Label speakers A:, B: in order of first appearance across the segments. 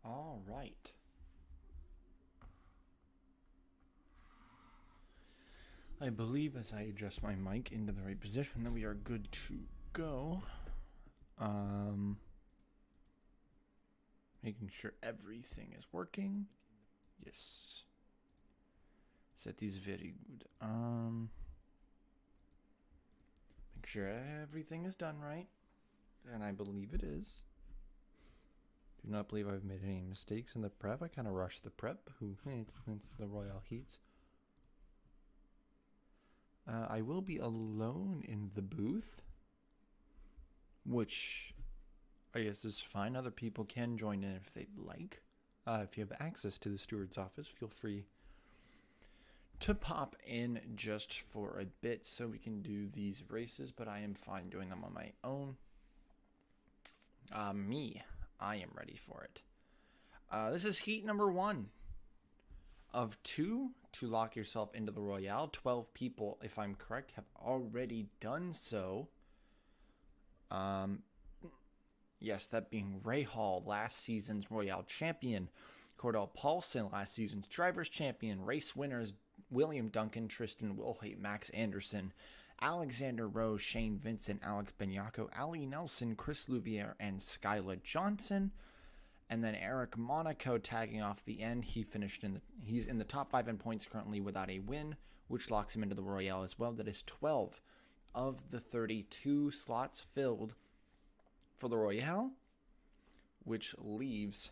A: All right. I believe as I adjust my mic into the right position that we are good to go. Making sure everything is working. Yes. Set these very good. Make sure everything is done right. And I believe it is. Do not believe I've made any mistakes in the prep. I kind of rushed the prep. It's the Royale Heats. I will be alone in the booth, which I guess is fine. Other people can join in if they'd like. If you have access to the steward's office, feel free to pop in just for a bit so we can do these races, but I am fine doing them on my own. I am ready for it. This is heat number 1 of 2 to lock yourself into the Royale. 12 people, if I'm correct, have already done so. Yes, that being Ray Hall, last season's Royale champion. Cordell Paulson, last season's Drivers' champion. Race winners William Duncan, Tristan Wilhite, Max Anderson, Alexander Rose, Shane Vincent, Alex Benyako, Ali Nelson, Chris Louvier, and Skyla Johnson. And then Eric Monaco tagging off the end. He's in the top 5 in points currently without a win, which locks him into the Royale as well. That is 12 of the 32 slots filled for the Royale, which leaves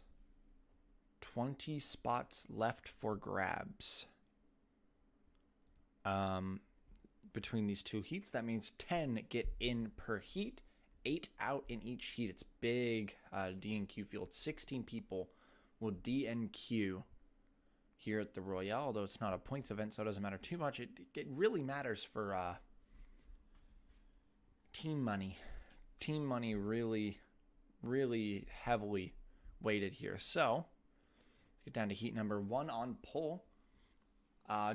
A: 20 spots left for grabs. Between these two heats, that means 10 get in per heat, 8 out in each heat. It's big DNQ field. 16 people will DNQ here at the Royale, although it's not a points event, so it doesn't matter too much. It really matters for team money. Team money really, really heavily weighted here. So, let's get down to heat number 1 on pole.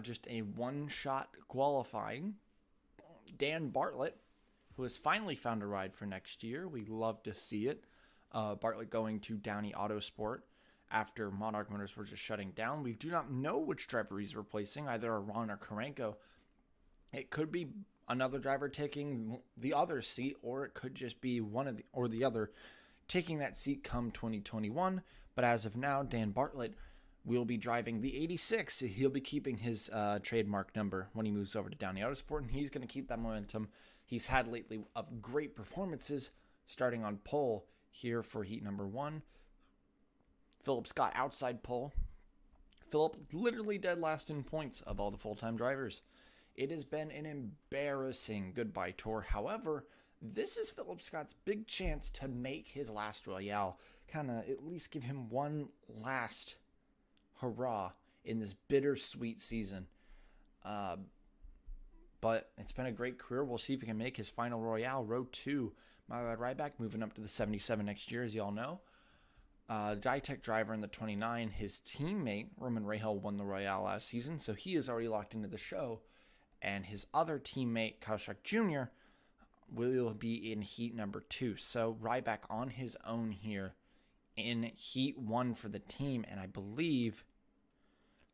A: Just a one-shot qualifying. Dan Bartlett, who has finally found a ride for next year. We love to see it. Bartlett going to Downey Autosport after Monarch Motors were just shutting down. We do not know which driver he's replacing, either Ron or Karenko. It could be another driver taking the other seat, or it could just be one of the other taking that seat come 2021. But as of now, Dan Bartlett will be driving the 86. He'll be keeping his trademark number when he moves over to Downey Autosport, and he's going to keep that momentum he's had lately of great performances, starting on pole here for heat number 1. Philip Scott outside pole. Philip literally dead last in points of all the full-time drivers. It has been an embarrassing goodbye tour. However, this is Philip Scott's big chance to make his last Royale. Kind of at least give him one last hurrah in this bittersweet season. But it's been a great career. We'll see if he can make his final Royale. Row 2, Mylad Ryback moving up to the 77 next year, as y'all know. Ditech driver in the 29. His teammate, Roman Rahal, won the Royale last season, so he is already locked into the show. And his other teammate, Kaushik Jr., will be in heat number 2. So Ryback on his own here in heat 1 for the team. And I believe,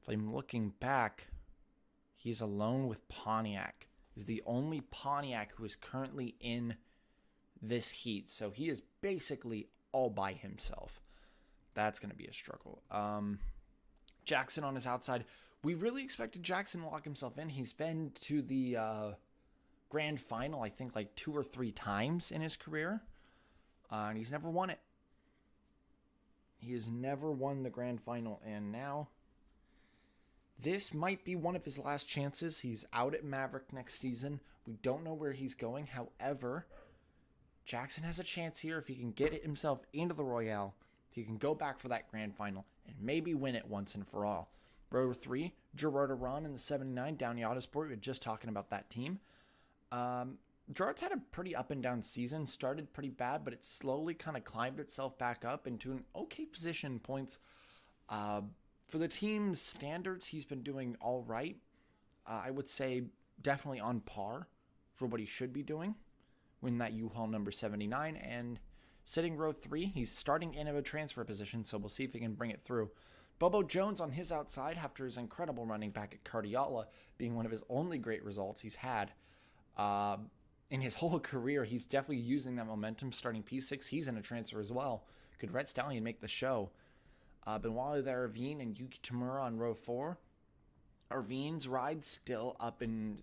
A: if I'm looking back, he's alone with Pontiac. He's the only Pontiac who is currently in this heat. So he is basically all by himself. That's going to be a struggle. Jackson on his outside. We really expected Jackson to lock himself in. He's been to the grand final, I think, like 2 or 3 times in his career. And he's never won it. He has never won the grand final. And now, this might be one of his last chances. He's out at Maverick next season. We don't know where he's going. However, Jackson has a chance here if he can get himself into the Royale. He can go back for that grand final and maybe win it once and for all. Row 3, Gerard Aron in the 79, Downey Autosport. We were just talking about that team. Gerard's had a pretty up and down season. Started pretty bad, but it slowly kind of climbed itself back up into an okay position points. For the team's standards, he's been doing all right. I would say definitely on par for what he should be doing. Win that U-Haul number 79 and Sitting row 3, he's starting in a transfer position, so we'll see if he can bring it through. Bobo Jones on his outside after his incredible running back at Cardiala being one of his only great results he's had. In his whole career, he's definitely using that momentum. Starting P6, he's in a transfer as well. Could Red Stallion make the show? Benoit Ravine and Yuki Tamura on row 4. Ravine's ride still up in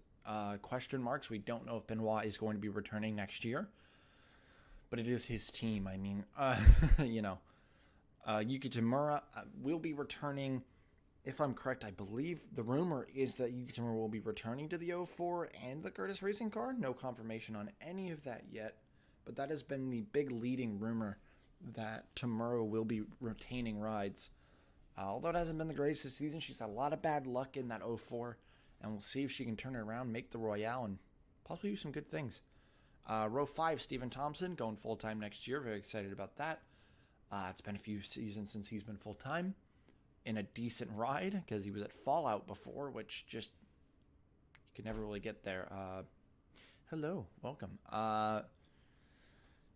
A: question marks. We don't know if Benoit is going to be returning next year. But it is his team. I mean, Yuki Tamura will be returning. If I'm correct, I believe the rumor is that Yuki Tamura will be returning to the 04 and the Curtis Racing car. No confirmation on any of that yet. But that has been the big leading rumor that Tamura will be retaining rides. Although it hasn't been the greatest this season, she's had a lot of bad luck in that 04. And we'll see if she can turn it around, make the Royale, and possibly do some good things. Row 5, Stephen Thompson, going full-time next year. Very excited about that. It's been a few seasons since he's been full-time in a decent ride because he was at Fallout before, which just, you can never really get there. Hello, welcome.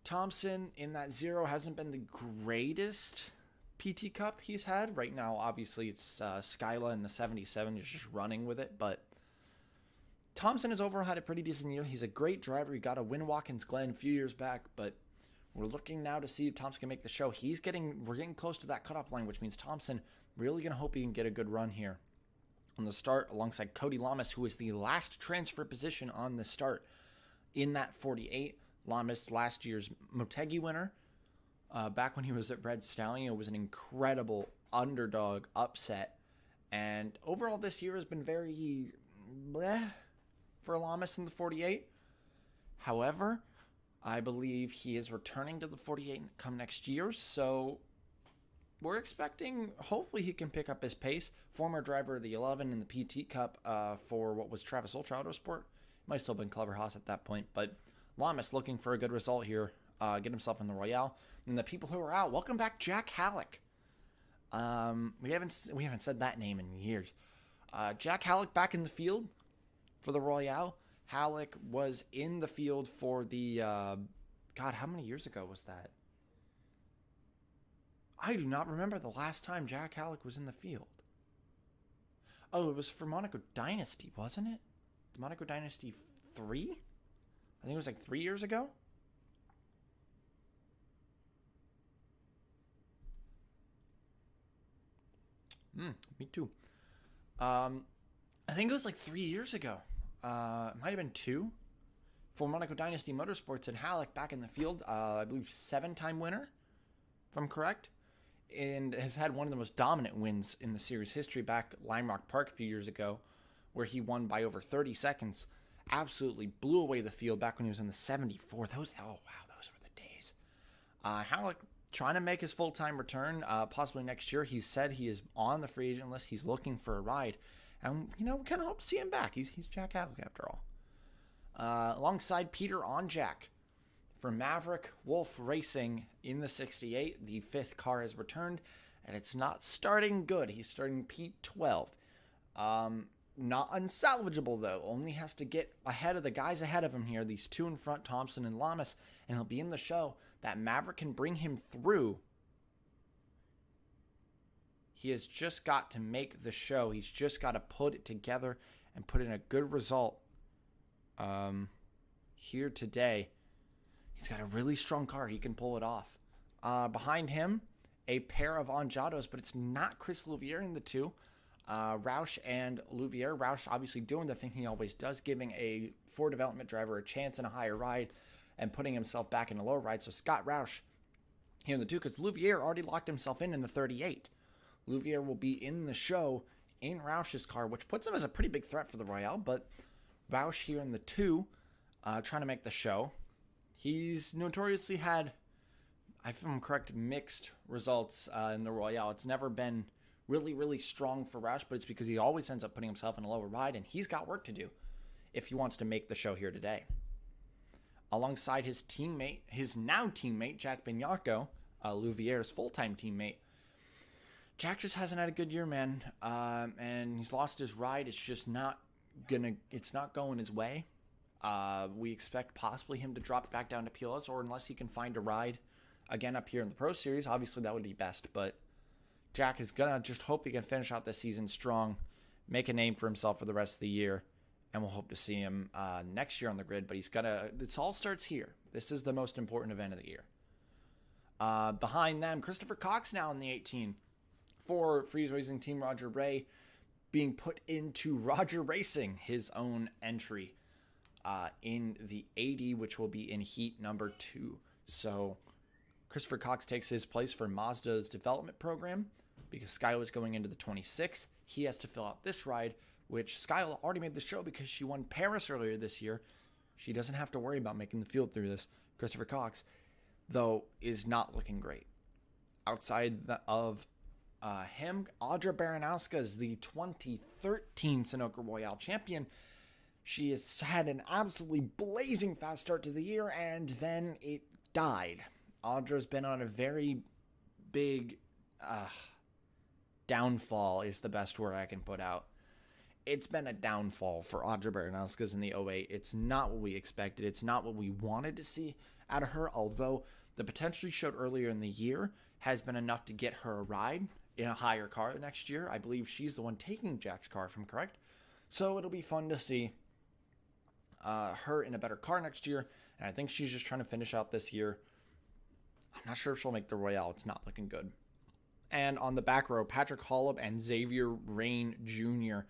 A: Thompson in that 0 hasn't been the greatest PT Cup he's had. Right now, obviously, it's Skyla in the 77. He's just running with it, but Thompson has overall had a pretty decent year. He's a great driver. He got a win Watkins Glen a few years back, but we're looking now to see if Thompson can make the show. We're getting close to that cutoff line, which means Thompson really going to hope he can get a good run here on the start alongside Cody Lamas, who is the last transfer position on the start in that 48. Lamas, last year's Motegi winner. Back when he was at Red Stallion, it was an incredible underdog upset. And overall this year has been very bleh for Lamas in the 48. However, I believe he is returning to the 48 come next year, so we're expecting hopefully he can pick up his pace. Former driver of the 11 in the PT Cup for what was Travis Ultra Autosport. Might still have been Clever Haas at that point, but Lamas looking for a good result here. Get himself in the Royale. And the people who are out, welcome back Jack Halek. We haven't said that name in years. Jack Halek back in the field for the Royale. Halek was in the field for the God, how many years ago was that? I do not remember the last time Jack Halek was in the field. Oh, it was for Monaco Dynasty, wasn't it? The Monaco Dynasty 3? I think it was like 3 years ago. Me too. I think it was like 3 years ago. It might have been 2. For Monaco Dynasty Motorsports, and Halek back in the field. I believe 7-time winner, if I'm correct. And has had one of the most dominant wins in the series history back at Lime Rock Park a few years ago, where he won by over 30 seconds. Absolutely blew away the field back when he was in the 74. Those were the days. Halek trying to make his full-time return, possibly next year. He said he is on the free agent list. He's looking for a ride. And, we kind of hope to see him back. He's Jack Halek after all. Alongside Peter Onjak for Maverick Wolf Racing in the 68. The 5th car has returned, and it's not starting good. He's starting P12. Not unsalvageable, though. Only has to get ahead of the guys ahead of him here, these 2 in front, Thompson and Lamas, and he'll be in the show. That Maverick can bring him through. He has just got to make the show. He's just got to put it together and put in a good result here today. He's got a really strong car. He can pull it off. Behind him, a pair of Anjados, but it's not Chris Louvier in the 2. Roush and Louvier. Roush obviously doing the thing he always does, giving a Ford development driver a chance in a higher ride and putting himself back in a lower ride. So Scott Roush here in the 2, because Louvier already locked himself in the 38. Louvier will be in the show in Roush's car, which puts him as a pretty big threat for the Royale, but Roush here in the 2, trying to make the show. He's notoriously had, if I'm correct, mixed results in the Royale. It's never been really, really strong for Roush, but it's because he always ends up putting himself in a lower ride, and he's got work to do if he wants to make the show here today. Alongside his teammate, his now teammate, Jack Bignarco, Louvier's full-time teammate. Jack just hasn't had a good year, man, and he's lost his ride. It's just not going his way. We expect possibly him to drop back down to PLS, or unless he can find a ride again up here in the Pro Series. Obviously, that would be best, but Jack is going to just hope he can finish out this season strong, make a name for himself for the rest of the year, and we'll hope to see him next year on the grid. But he's got to, this all starts here. This is the most important event of the year. Behind them, Christopher Cox now in the 18 for Freeze Racing Team Roger Ray, being put into Roger Racing, his own entry in the 80, which will be in heat number 2. So Christopher Cox takes his place for Mazda's development program because Skyla's going into the 26. He has to fill out this ride, which Skyla already made the show because she won Paris earlier this year. She doesn't have to worry about making the field through this. Christopher Cox, though, is not looking great. Outside of him, Audra Baranowska is the 2013 Sunoco Royale champion. She has had an absolutely blazing fast start to the year, and then it died. Audra's been on a very big downfall is the best word I can put out. It's been a downfall for Audra Baranowska's in the 08. It's not what we expected. It's not what we wanted to see out of her, although the potential she showed earlier in the year has been enough to get her a ride in a higher car next year. I believe she's the one taking Jack's car, if I'm correct. So it'll be fun to see her in a better car next year, and I think she's just trying to finish out this year. I'm not sure if she'll make the Royale. It's not looking good. And on the back row, Patrick Holub and Xavier Rain Jr.,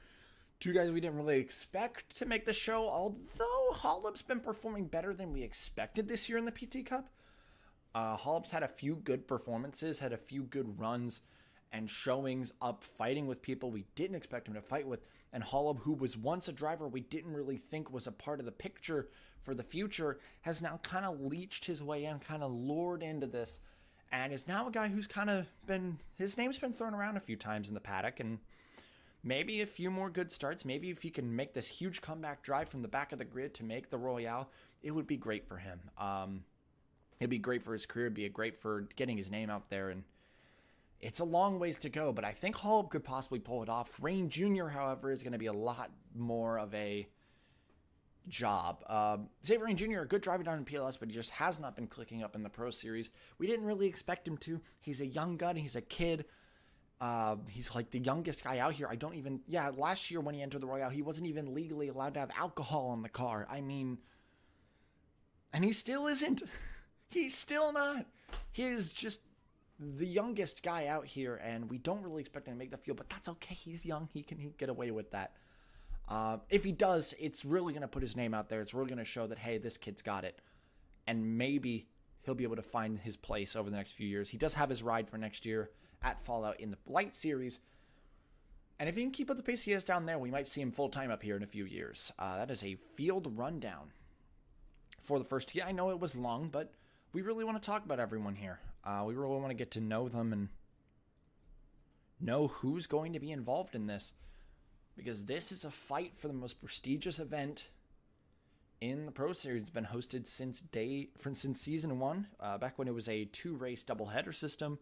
A: two guys we didn't really expect to make the show, although Holub's been performing better than we expected this year in the PT Cup. Holub's had a few good performances, had a few good runs and showings up fighting with people we didn't expect him to fight with. And Holub, who was once a driver we didn't really think was a part of the picture for the future, has now kind of leached his way in, kind of lured into this, and is now a guy who's kind of been, his name's been thrown around a few times in the paddock, and maybe a few more good starts. Maybe if he can make this huge comeback drive from the back of the grid to make the Royale, it would be great for him. It'd be great for his career. It'd be great for getting his name out there, and it's a long ways to go, but I think Holub could possibly pull it off. Rain Jr., however, is going to be a lot more of a job. Xavier Rain Jr., a good driver down in PLS, but he just has not been clicking up in the Pro Series. We didn't really expect him to. He's a young gun. He's a kid. He's like the youngest guy out here. Last year when he entered the Royale, he wasn't even legally allowed to have alcohol in the car. I mean, and he still isn't. He's still not. He's just the youngest guy out here, and we don't really expect him to make the field, but that's okay. He's young. He can get away with that. If he does, it's really going to put his name out there. It's really going to show that, hey, this kid's got it. And maybe he'll be able to find his place over the next few years. He does have his ride for next year at Fallout in the Light Series. And if he can keep up the pace he has down there, we might see him full-time up here in a few years. That is a field rundown for the first year. I know it was long, but we really want to talk about everyone here. We really want to get to know them and know who's going to be involved in this, because this is a fight for the most prestigious event in the Pro Series. It's been hosted since season 1, back when it was a 2-race doubleheader system,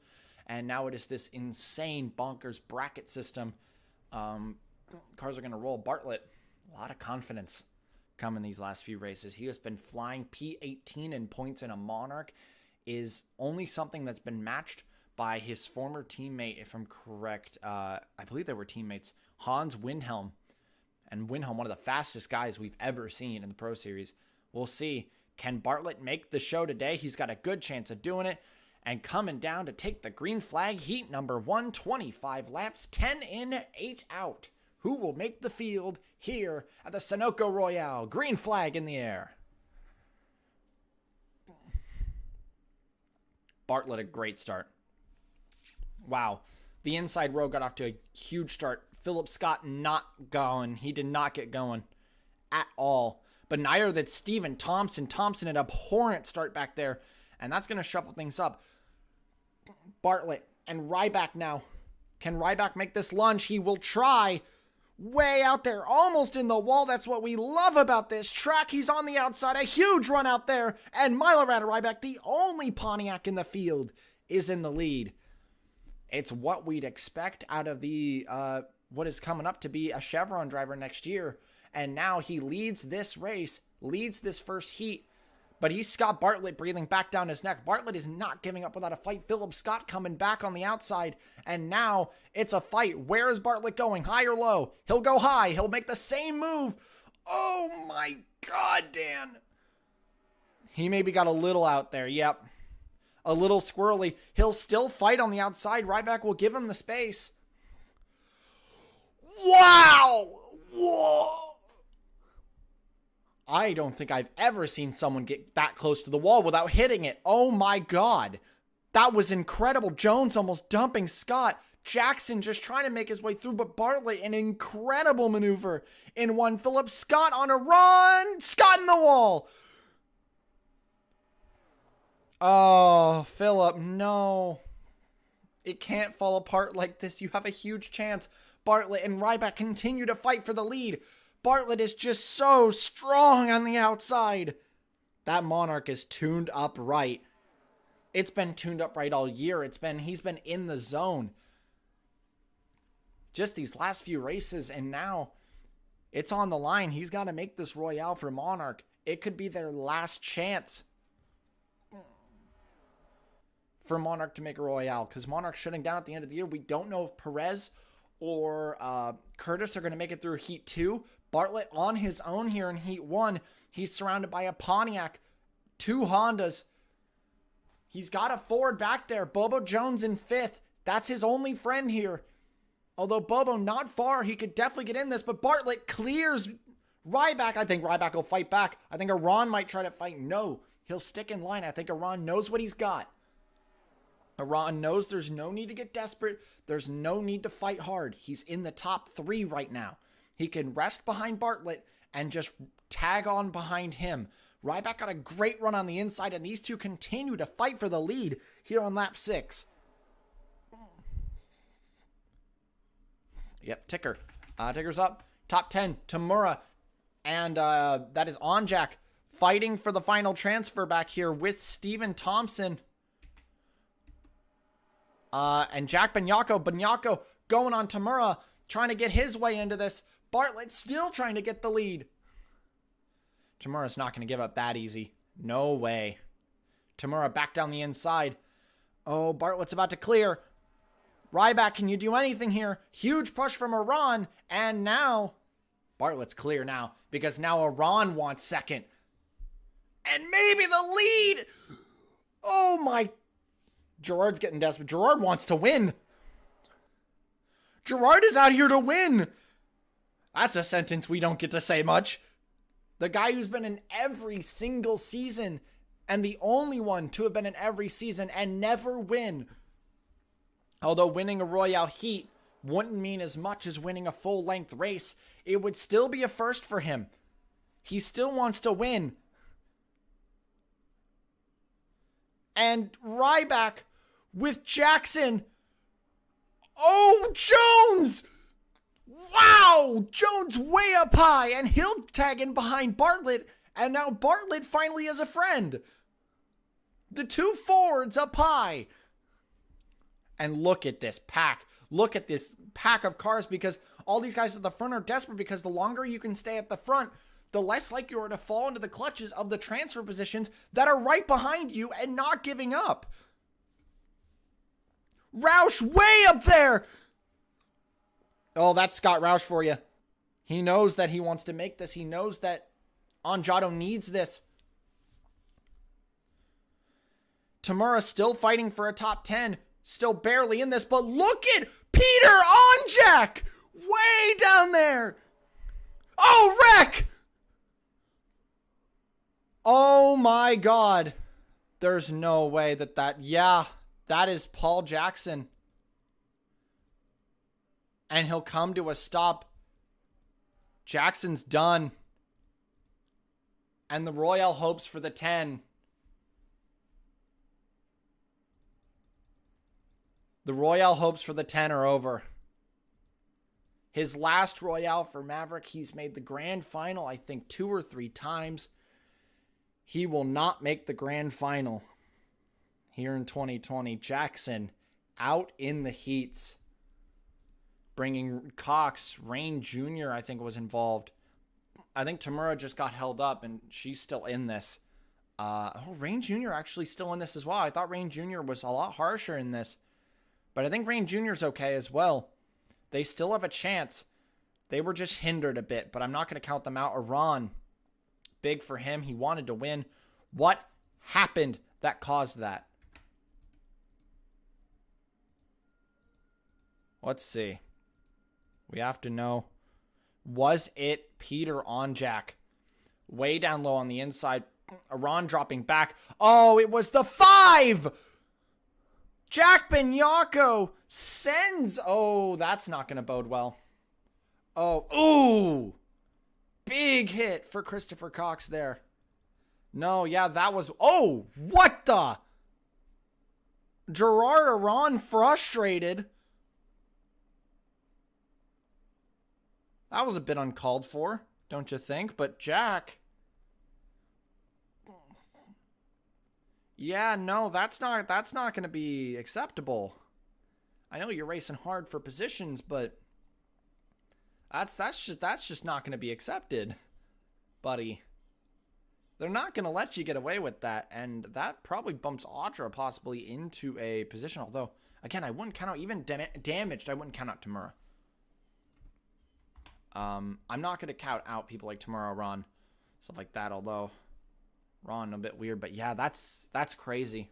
A: and now it is this insane bonkers bracket system. Cars are going to roll. Bartlett, a lot of confidence coming these last few races. He has been flying. P18 in points in a Monarch is only something that's been matched by his former teammate, if I'm correct. I believe they were teammates, Hans Windhelm. And Windhelm, one of the fastest guys we've ever seen in the Pro Series. We'll see. Can Bartlett make the show today? He's got a good chance of doing it. And coming down to take the green flag, heat number 125 laps, 10 in, 8 out. Who will make the field here at the Sunoco Royale? Green flag in the air. Bartlett, a great start. Wow. The inside row got off to a huge start. Philip Scott not going. He did not get going at all. But neither did Steven Thompson. Thompson, an abhorrent start back there. And that's going to shuffle things up. Bartlett and Ryback now. Can Ryback make this lunge? He will try. Way out there, almost in the wall. That's what we love about this track. He's on the outside. A huge run out there. And Milorad Ryback, the only Pontiac in the field, is in the lead. It's what we'd expect out of the what is coming up to be a Chevron driver next year. And now he leads this race, leads this first heat but he's Scott Bartlett breathing back down his neck. Bartlett is not giving up without a fight. Philip Scott coming back on the outside, and now it's a fight. Where is Bartlett going? High or low? He'll go high. He'll make the same move. Oh my God, Dan. He maybe got a little out there. Yep. A little squirrely. He'll still fight on the outside. Ryback will give him the space. Wow! Whoa! I don't think I've ever seen someone get that close to the wall without hitting it. Oh my God. That was incredible. Jones almost dumping Scott. Jackson just trying to make his way through, but Bartlett, an incredible maneuver in one. Philip Scott on a run. Scott in the wall. Oh, Philip, no. It can't fall apart like this. You have a huge chance. Bartlett and Ryback continue to fight for the lead. Bartlett is just so strong on the outside. That Monarch is tuned up right. It's been tuned up right all year. He's been in the zone. Just these last few races, and now it's on the line. He's got to make this Royale for Monarch. It could be their last chance for Monarch to make a Royale, because Monarch shutting down at the end of the year. We don't know if Perez or Curtis are going to make it through Heat 2. Bartlett on his own here in Heat 1. He's surrounded by a Pontiac, 2 Hondas. He's got a Ford back there. Bobo Jones in 5th. That's his only friend here. Although Bobo not far, he could definitely get in this, but Bartlett clears Ryback. I think Ryback will fight back. I think Iran might try to fight. No, he'll stick in line. I think Iran knows what he's got. Iran knows there's no need to get desperate. There's no need to fight hard. He's in the top 3 right now. He can rest behind Bartlett and just tag on behind him. Ryback got a great run on the inside, and these two continue to fight for the lead here on lap 6. Yep, ticker. Ticker's up. Top 10, Tamura. And that is Onjak fighting for the final transfer back here with Steven Thompson. And Jack Banyako going on Tamura, trying to get his way into this. Bartlett still trying to get the lead. Tamura's not going to give up that easy. No way. Tamura back down the inside. Oh, Bartlett's about to clear. Ryback, can you do anything here? Huge push from Iran. And now, Bartlett's clear now, because now Iran wants second. And maybe the lead. Oh my. Gerard's getting desperate. Gerard wants to win. Gerard is out here to win. That's a sentence we don't get to say much. The guy who's been in every single season, and the only one to have been in every season and never win. Although winning a Royale Heat wouldn't mean as much as winning a full-length race, it would still be a first for him. He still wants to win. And Ryback with Jackson. Oh, Jones! Wow! Jones way up high, and he'll tag in behind Bartlett, and now Bartlett finally is a friend. The 2 Fords up high. And look at this pack. Look at this pack of cars, because all these guys at the front are desperate, because the longer you can stay at the front, the less likely you are to fall into the clutches of the transfer positions that are right behind you and not giving up. Roush way up there. Oh, that's Scott Roush for you. He knows that he wants to make this. He knows that Anjato needs this. Tamura still fighting for a top 10. Still barely in this, but look at Peter Onjak way down there. Oh, wreck. Oh my God. There's no way yeah, that is Paul Jackson. And he'll come to a stop. Jackson's done. And the Royale hopes for the 10. The Royale hopes for the 10 are over. His last Royale for Maverick, he's made the grand final, I think, 2 or 3 times. He will not make the grand final here in 2020. Jackson out in the heats. Bringing Cox, Rain Jr., I think, was involved. I think Tamura just got held up, and she's still in this. Rain Jr. actually still in this as well. I thought Rain Jr. was a lot harsher in this. But I think Rain Jr. is okay as well. They still have a chance. They were just hindered a bit, but I'm not going to count them out. Iran, big for him. He wanted to win. What happened that caused that? Let's see. We have to know. Was it Peter on Jack? Way down low on the inside. Iran dropping back. Oh, it was the 5! Jack Benyako sends. Oh, that's not going to bode well. Oh, ooh. Big hit for Christopher Cox there. No, yeah, that was. Oh, what the? Gerard Iran frustrated. That was a bit uncalled for, don't you think? But Jack. Yeah, no, that's not going to be acceptable. I know you're racing hard for positions, but that's just not going to be accepted, buddy. They're not going to let you get away with that, and that probably bumps Audra possibly into a position. Although, again, I wouldn't count out even damaged. I wouldn't count out Tamura. I'm not going to count out people like Tamura, Ron, stuff like that. Although Ron a bit weird, but yeah, that's crazy.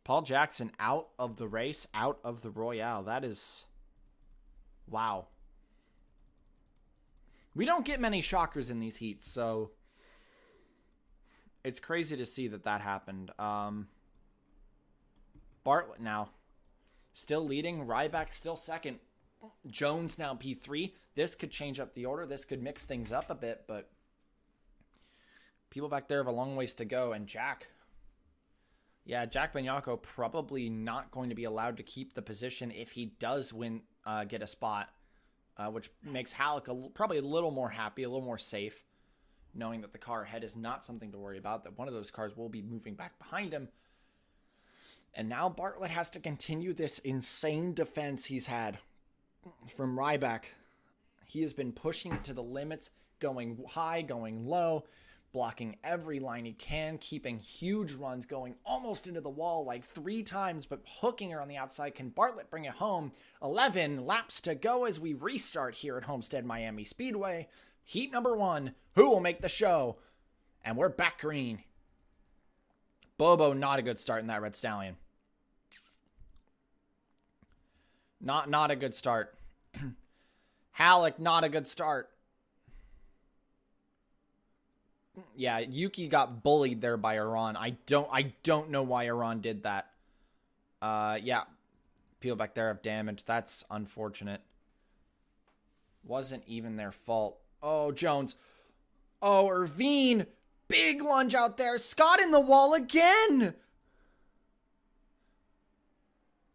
A: Paul Jackson out of the race, out of the Royale. That is wow. We don't get many shockers in these heats, so it's crazy to see that happened. Bartlett now still leading. Ryback still second. Jones now P3. This could change up the order. This could mix things up a bit, but people back there have a long ways to go. And Jack. Yeah, Jack Benyako probably not going to be allowed to keep the position if he does win, get a spot. Which makes Halek probably a little more happy, a little more safe, knowing that the car ahead is not something to worry about, that one of those cars will be moving back behind him. And now Bartlett has to continue this insane defense he's had from Ryback. He has been pushing it to the limits, going high, going low, blocking every line he can, keeping huge runs, going almost into the wall like 3 times, but hooking her on the outside. Can Bartlett bring it home? 11 laps to go as we restart here at Homestead Miami Speedway. Heat number 1. Who will make the show? And we're back green. Bobo, not a good start in that Red Stallion. Not a good start. Halek, not a good start. Yeah, Yuki got bullied there by Iran. I don't know why Iran did that. Yeah. People back there have damage. That's unfortunate. Wasn't even their fault. Oh, Jones. Oh, Irvine. Big lunge out there. Scott in the wall again.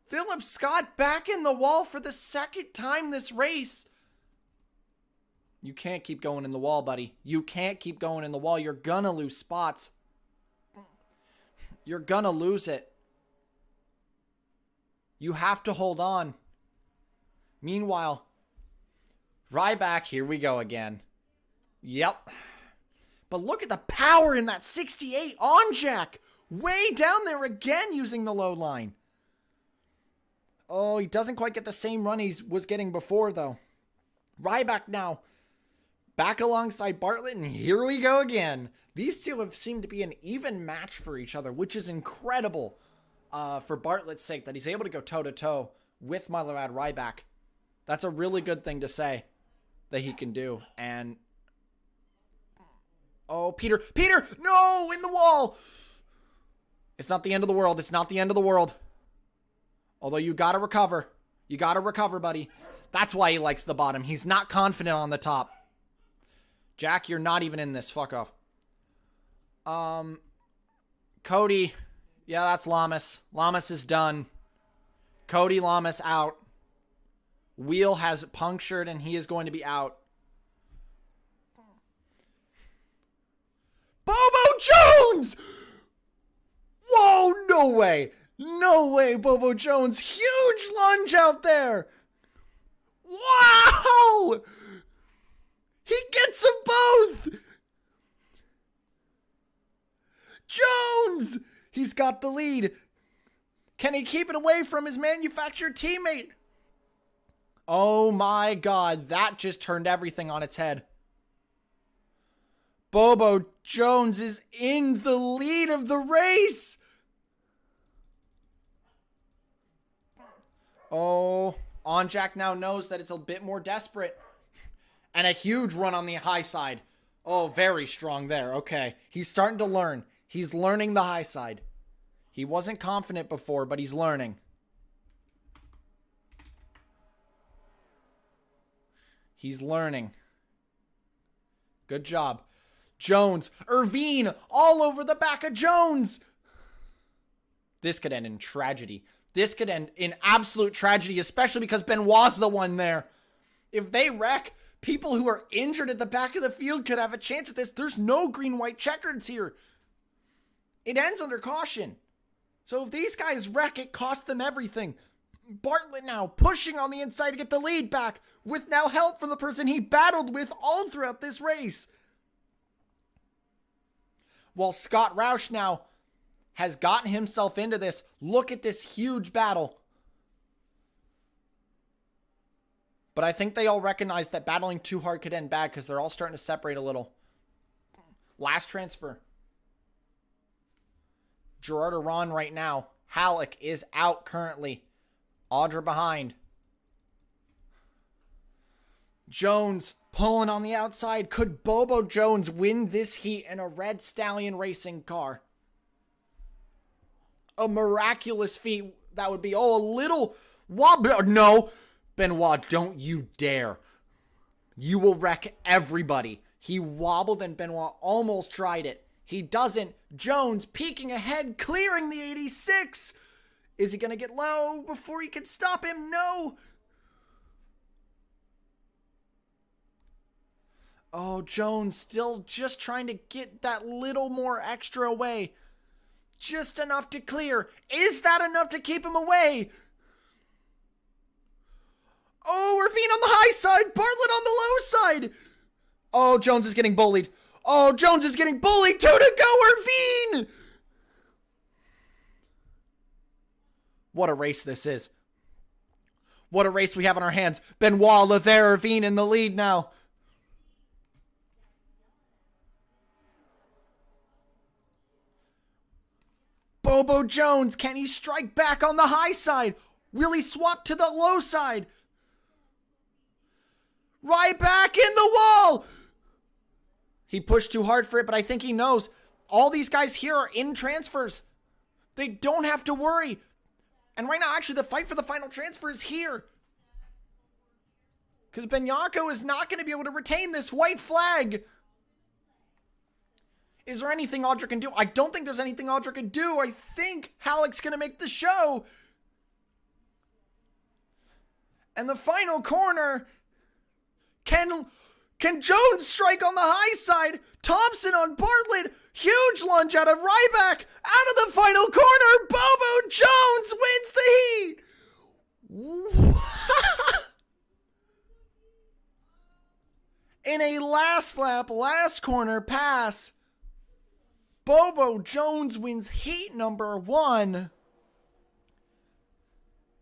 A: Philip Scott back in the wall for the second time this race. You can't keep going in the wall, buddy. You can't keep going in the wall. You're gonna lose spots. You're gonna lose it. You have to hold on. Meanwhile, Ryback, here we go again. Yep. But look at the power in that 68 on Jack. Way down there again using the low line. Oh, he doesn't quite get the same run he was getting before, though. Ryback now. Back alongside Bartlett, and here we go again. These two have seemed to be an even match for each other, which is incredible for Bartlett's sake, that he's able to go toe-to-toe with my lad Ryback. That's a really good thing to say that he can do. And, oh, Peter, no, in the wall. It's not the end of the world. It's not the end of the world. Although you got to recover. You got to recover, buddy. That's why he likes the bottom. He's not confident on the top. Jack, you're not even in this. Fuck off. Cody. Yeah, that's Lamas. Lamas is done. Cody Lamas out. Wheel has punctured and he is going to be out. Bobo Jones! Whoa, no way. No way, Bobo Jones. Huge lunge out there. Wow! He gets them both! Jones! He's got the lead. Can he keep it away from his manufactured teammate? Oh my God, that just turned everything on its head. Bobo Jones is in the lead of the race. Oh, Onjak now knows that it's a bit more desperate. And a huge run on the high side. Oh, very strong there. Okay, he's starting to learn. He's learning the high side. He wasn't confident before, but he's learning. He's learning. Good job. Jones, Irvine, all over the back of Jones. This could end in tragedy. This could end in absolute tragedy, especially because Benoit's the one there. If they wreck, people who are injured at the back of the field could have a chance at this. There's no green-white checkers here. It ends under caution. So if these guys wreck, it costs them everything. Bartlett now pushing on the inside to get the lead back, with now help from the person he battled with all throughout this race. While Scott Roush now has gotten himself into this. Look at this huge battle. But I think they all recognize that battling too hard could end bad because they're all starting to separate a little. Last transfer. Gerard Aron right now. Halek is out currently. Audra behind. Jones pulling on the outside. Could Bobo Jones win this heat in a Red Stallion racing car? A miraculous feat that would be, a little wobbly. No, Benoit, don't you dare. You will wreck everybody. He wobbled and Benoit almost tried it. He doesn't. Jones peeking ahead, clearing the 86. Is he going to get low before he can stop him? No. Oh, Jones still just trying to get that little more extra away. Just enough to clear. Is that enough to keep him away? Oh, Ravine on the high side. Bartlett on the low side. Oh, Jones is getting bullied. Oh, Jones is getting bullied. 2 to go, Ravine. What a race this is. What a race we have on our hands. Benoit, Levere, Ravine in the lead now. Bobo Jones, can he strike back on the high side? Will he swap to the low side? Right back in the wall! He pushed too hard for it, but I think he knows. All these guys here are in transfers. They don't have to worry. And right now, actually, the fight for the final transfer is here. Because Benyako is not going to be able to retain this white flag. Is there anything Audra can do? I don't think there's anything Audra can do. I think Halek's going to make the show. And the final corner. Can Jones strike on the high side? Thompson on Bartlett. Huge lunge out of Ryback. Out of the final corner. Bobo Jones wins the heat. In a last lap, last corner pass. Bobo Jones wins heat number 1.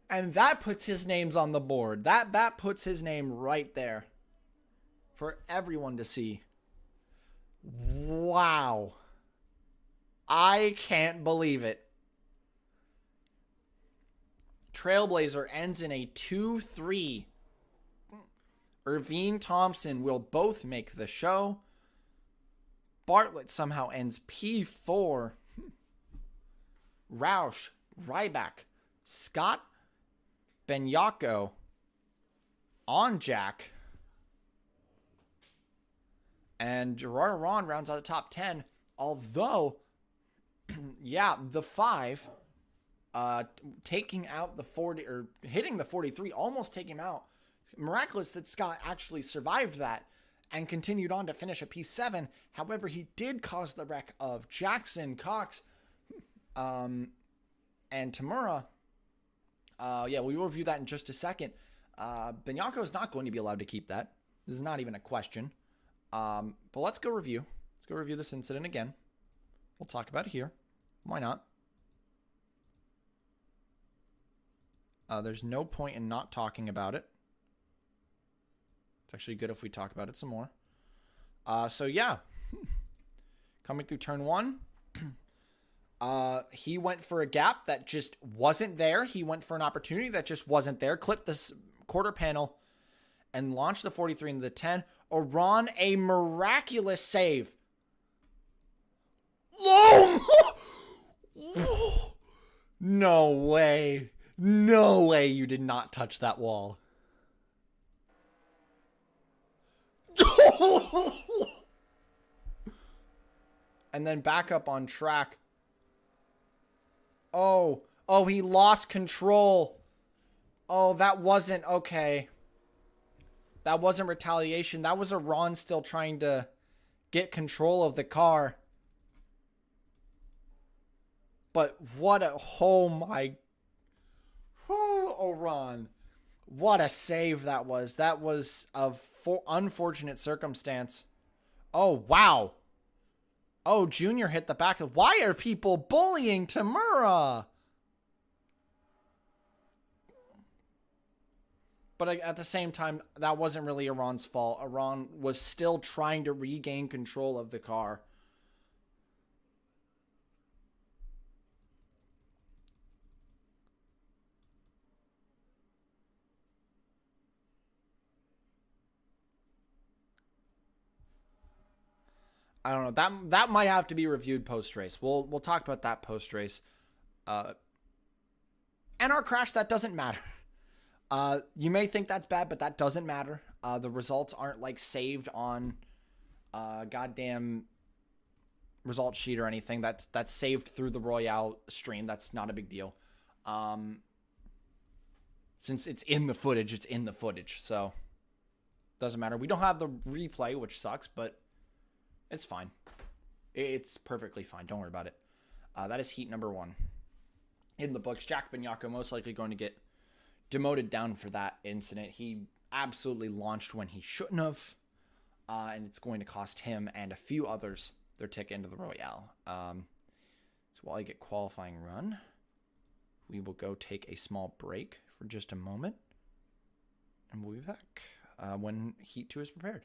A: And that puts his names on the board. That puts his name right there. For everyone to see. Wow. I can't believe it. Trailblazer ends in a 2-3. Irvine Thompson will both make the show. Bartlett somehow ends P4. Roush, Ryback, Scott, Benyako, Onjak, and Gerard Aron rounds out the top 10. Although, yeah, the 5, taking out the 40, or hitting the 43, almost taking him out. Miraculous that Scott actually survived that and continued on to finish a P7. However, he did cause the wreck of Jackson, Cox, and Tamura. Yeah, we will review that in just a second. Benyako is not going to be allowed to keep that. This is not even a question. But let's go review. Let's go review this incident again. We'll talk about it here. Why not? There's no point in not talking about it. It's actually good if we talk about it some more. So yeah, coming through turn one, he went for a gap that just wasn't there. He went for an opportunity that just wasn't there. Clipped this quarter panel and launched the 43 into the 10. Iran, a miraculous save. Oh! No way. No way you did not touch that wall. And then back up on track. Oh, he lost control. Oh, that wasn't okay. That wasn't retaliation. That was Iran still trying to get control of the car. But what a, oh my, Iran. What a save that was. That was a unfortunate circumstance. Oh, wow. Oh, Junior hit the back. Why are people bullying Tamura? But at the same time, that wasn't really Iran's fault. Iran was still trying to regain control of the car. I don't know. That might have to be reviewed post race. We'll talk about that post race. And our crash, that doesn't matter. You may think that's bad, but that doesn't matter. The results aren't like saved on goddamn result sheet or anything. That's saved through the Royale stream. That's not a big deal. Since it's in the footage, it's in the footage. So doesn't matter. We don't have the replay, which sucks, but it's fine. It's perfectly fine. Don't worry about it. That is heat number 1 in the books. Jack Bignacco most likely going to get demoted down for that incident. He absolutely launched when he shouldn't have, and it's going to cost him and a few others their ticket into the Royale. So while I get qualifying run, we will go take a small break for just a moment, and we'll be back when Heat 2 is prepared.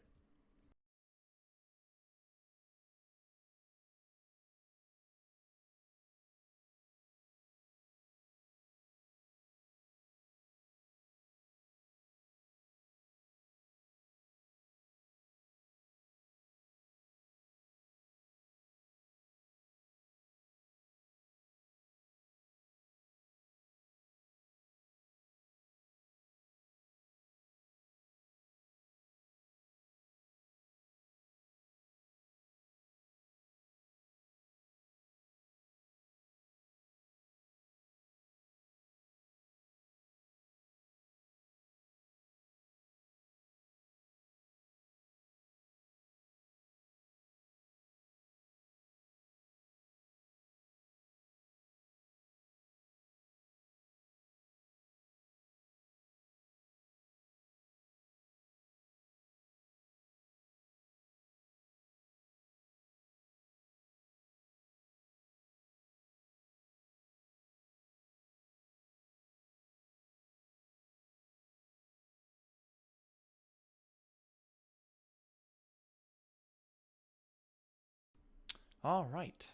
A: All right.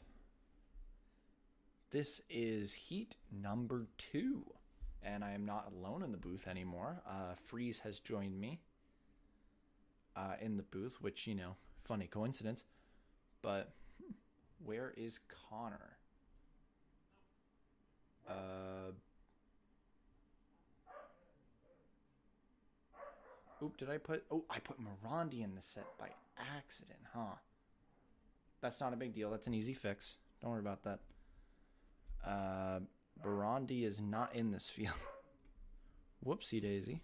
A: This is heat number 2, and I am not alone in the booth anymore. Freeze has joined me in the booth, which, you know, funny coincidence. But where is Connor? Oop, did I put... Oh, I put Morandi in the set by accident, huh? That's not a big deal. That's an easy fix. Don't worry about that. Morandi is not in this field. Whoopsie daisy.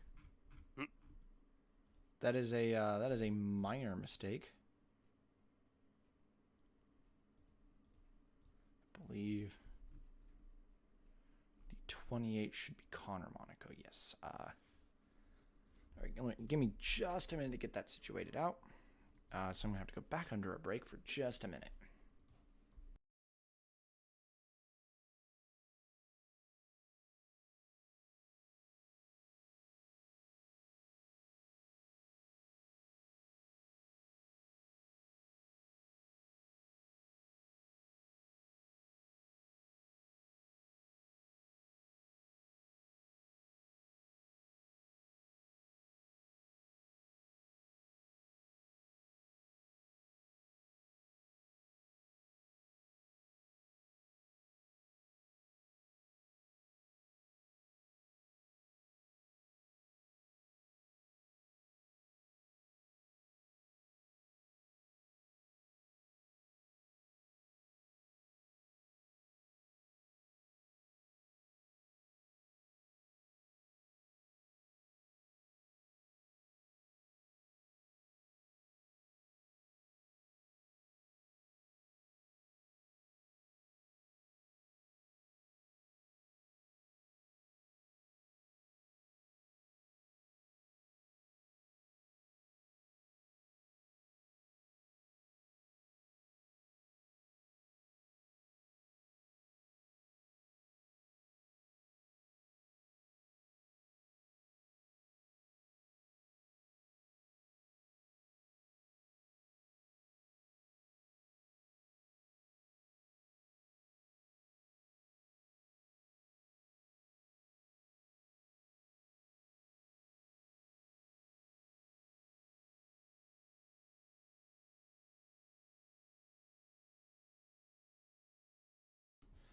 A: That is a minor mistake. I believe the 28 should be Connor Monaco. Yes. All right, give me just a minute to get that situated out. So I'm gonna have to go back under a break for just a minute.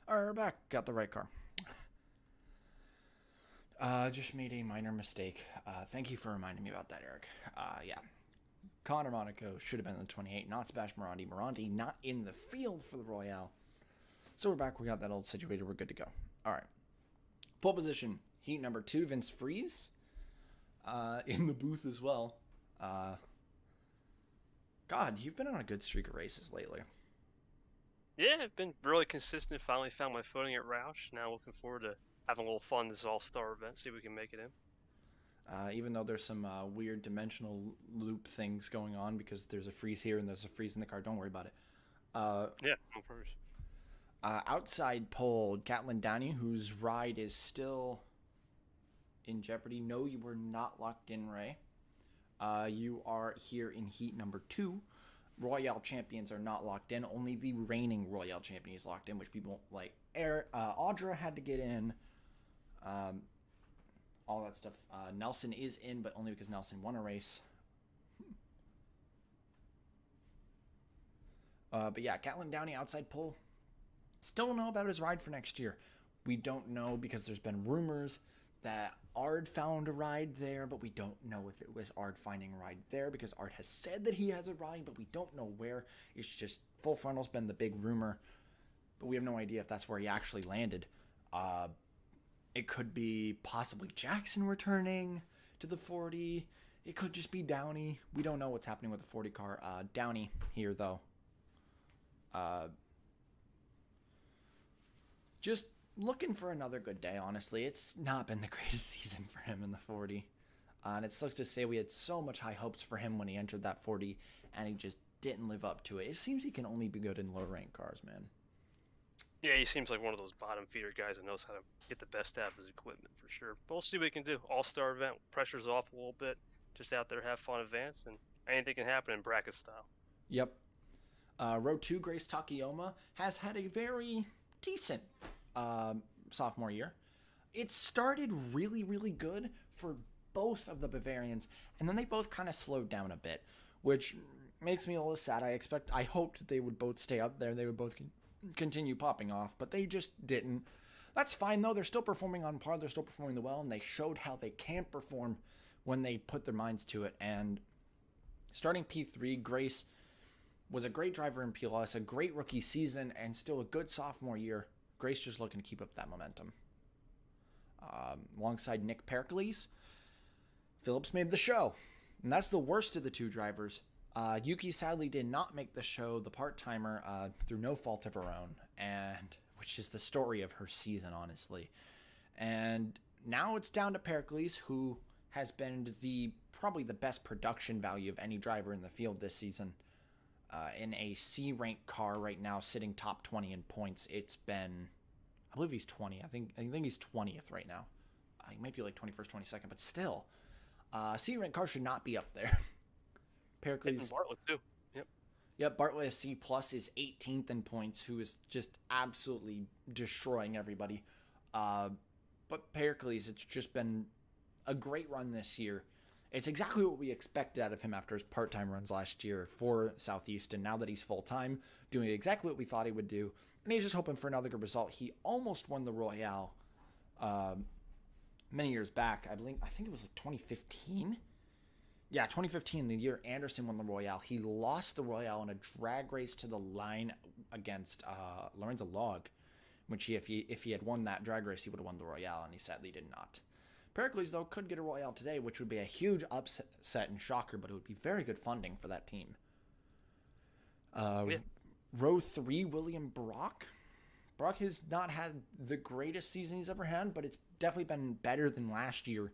A: All right, we're back. Got the right car. Just made a minor mistake. Thank you for reminding me about that, Eric. Yeah. Connor Monaco should have been in the 28, not Sebastian Morandi. Morandi not in the field for the Royale. So we're back. We got that all situated. We're good to go. All right. Pole position. Heat number 2, Vince Freeze. In the booth as well. God, you've been on a good streak of races lately.
B: Yeah, I've been really consistent. Finally found my footing at Roush. Now looking forward to having a little fun this All-Star event. See if we can make it in.
A: Even though there's some weird dimensional loop things going on because there's a freeze here and there's a freeze in the car. Don't worry about it.
B: Yeah, no worries.
A: Outside pole, Catlin Downey, whose ride is still in jeopardy. No, you were not locked in, Ray. You are here in heat number 2. Royale champions are not locked in. Only the reigning Royale champion is locked in, which people like. Audra had to get in. All that stuff. Nelson is in, but only because Nelson won a race. But yeah, Catlin Downey outside pole. Still don't know about his ride for next year. We don't know because there's been rumors that Ard found a ride there, but we don't know if it was Ard finding a ride there because Ard has said that he has a ride, but we don't know where. It's just Full Frontal's been the big rumor, but we have no idea if that's where he actually landed. It could be possibly Jackson returning to the 40. It could just be Downey. We don't know what's happening with the 40 car. Downey here, though. Just looking for another good day, honestly. It's not been the greatest season for him in the 40. And it sucks to say we had so much high hopes for him when he entered that 40, and he just didn't live up to it. It seems he can only be good in low-ranked cars, man.
B: Yeah, he seems like one of those bottom feeder guys that knows how to get the best out of his equipment for sure. But we'll see what we can do. All-Star event, pressure's off a little bit. Just out there, have fun, advance, and anything can happen in bracket style.
A: Yep. Row 2, Grace Takayama has had a very decent sophomore year. It started really, really good for both of the Bavarians, and then they both kind of slowed down a bit, which makes me a little sad. I hoped they would both stay up there. They would both continue popping off, but they just didn't. That's fine, though. They're still performing on par. They're still performing well, and they showed how they can perform when they put their minds to it. And starting P3, Grace was a great driver in PLS, a great rookie season, and still a good sophomore year. Grace just looking to keep up that momentum. Alongside Nick Pericles, Phillips made the show. And that's the worst of the two drivers. Yuki sadly did not make the show, the part-timer, through no fault of her own, and which is the story of her season, honestly. And now it's down to Pericles, who has been probably the best production value of any driver in the field this season. In a C-rank car right now, sitting top 20 in points. It's been, I believe he's 20. I think he's 20th right now. He might be like 21st, 22nd, but still, C-rank car should not be up there. Pericles.
B: And Bartlett too.
A: Yep, Bartlett C plus is 18th in points, who is just absolutely destroying everybody. But Pericles, it's just been a great run this year. It's exactly what we expected out of him after his part-time runs last year for Southeast, and now that he's full-time, doing exactly what we thought he would do, and he's just hoping for another good result. He almost won the Royale many years back. I think it was like 2015. Yeah, 2015, the year Anderson won the Royale. He lost the Royale in a drag race to the line against Lorenzo Log, which if he had won that drag race, he would have won the Royale, and he sadly did not. Pericles, though, could get a Royale today, which would be a huge upset and shocker, but it would be very good funding for that team. Row 3, William Brock. Brock has not had the greatest season he's ever had, but it's definitely been better than last year.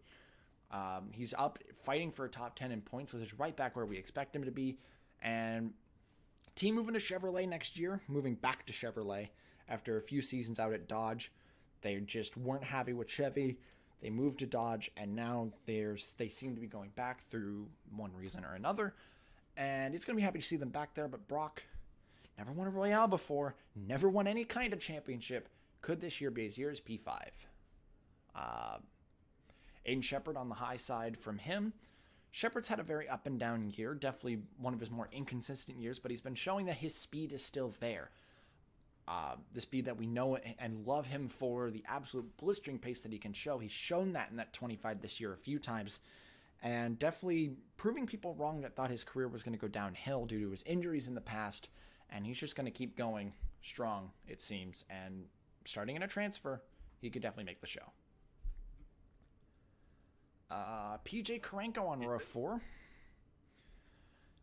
A: He's up fighting for a top 10 in points, which is right back where we expect him to be. And team moving to Chevrolet next year, moving back to Chevrolet after a few seasons out at Dodge. They just weren't happy with Chevy. They moved to Dodge, and now they seem to be going back through one reason or another. And it's going to be happy to see them back there. But Brock never won a Royale before, never won any kind of championship. Could this year be his year as P5? Aiden Shepard on the high side from him. Shepard's had a very up and down year, definitely one of his more inconsistent years, but he's been showing that his speed is still there. The speed that we know and love him for, the absolute blistering pace that he can show. He's shown that in that 25 this year a few times, and definitely proving people wrong that thought his career was going to go downhill due to his injuries in the past, and he's just going to keep going strong, it seems, and starting in a transfer, he could definitely make the show. PJ Karenko on row 4.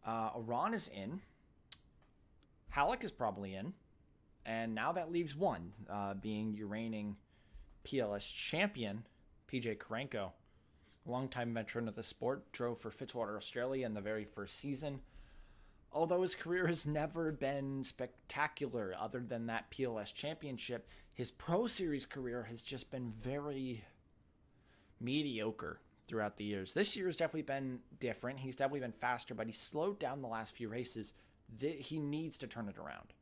A: Iran is in. Halek is probably in. And now that leaves one, being your reigning PLS champion, PJ Karenko. A longtime veteran of the sport, drove for Fitzwater Australia in the very first season. Although his career has never been spectacular other than that PLS championship, his Pro Series career has just been very mediocre throughout the years. This year has definitely been different. He's definitely been faster, but he's slowed down the last few races. He needs to turn it around.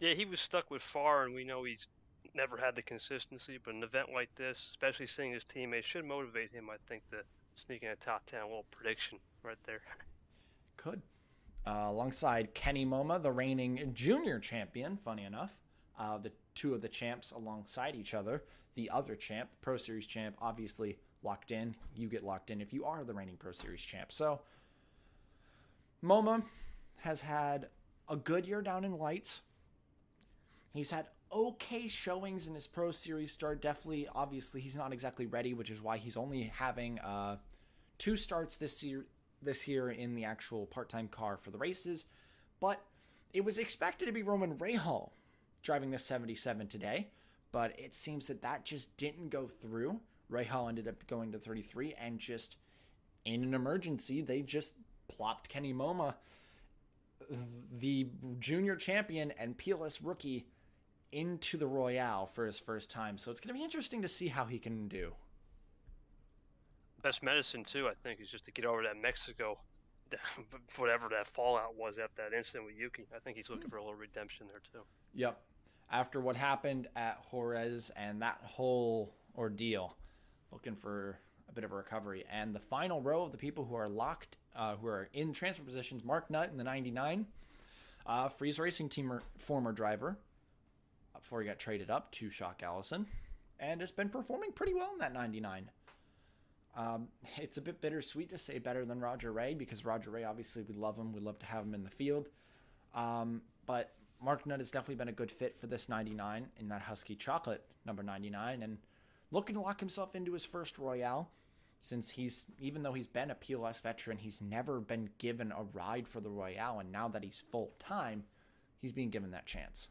B: Yeah, he was stuck with Farr, and we know he's never had the consistency, but an event like this, especially seeing his teammates, should motivate him, I think, to sneak in a top 10. Little prediction right there.
A: Could. Alongside Kenny Moma, the reigning junior champion, funny enough. The two of the champs alongside each other. The other champ, Pro Series champ, obviously locked in. You get locked in if you are the reigning Pro Series champ. So, Moma has had a good year down in lights. He's had okay showings in his Pro Series start. Definitely, obviously, he's not exactly ready, which is why he's only having 2 starts this year in the actual part-time car for the races. But it was expected to be Roman Rahal driving the 77 today, but it seems that just didn't go through. Rahal ended up going to 33, and just in an emergency, they just plopped Kenny Moma, the junior champion and PLS rookie, into the Royale for his first time. So it's going to be interesting to see how he can do.
B: Best medicine, too, I think, is just to get over that Mexico, whatever that fallout was after that incident with Yuki. I think he's looking for a little redemption there, too.
A: Yep. After what happened at Jerez and that whole ordeal, looking for a bit of a recovery. And the final row of the people who are locked, who are in transfer positions, Mark Nutt in the 99, Freeze Racing Team former driver, before he got traded up to Shock Allison, and has been performing pretty well in that 99. It's a bit bittersweet to say better than Roger Ray, because Roger Ray, obviously, we love him. We'd love to have him in the field. But Mark Nutt has definitely been a good fit for this 99 in that Husky Chocolate number 99, and looking to lock himself into his first Royale, since even though he's been a PLS veteran, he's never been given a ride for the Royale, and now that he's full-time, he's being given that chance.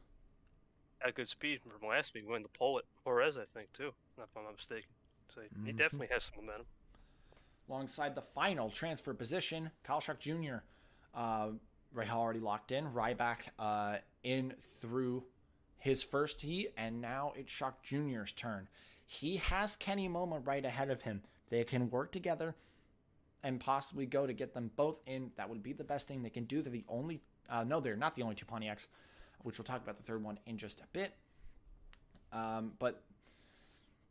B: Had good speed from last week, winning the pole at Jerez, I think, too, if I'm not mistaken. So he definitely has some momentum.
A: Alongside the final transfer position, Kyle Schuck Jr., Rahal already locked in. Ryback in through his first heat, and now it's Schuck Jr.'s turn. He has Kenny Moma right ahead of him. They can work together and possibly go to get them both in. That would be the best thing they can do. They're the only... no, they're not the only 2 Pontiacs, which we'll talk about the third one in just a bit. But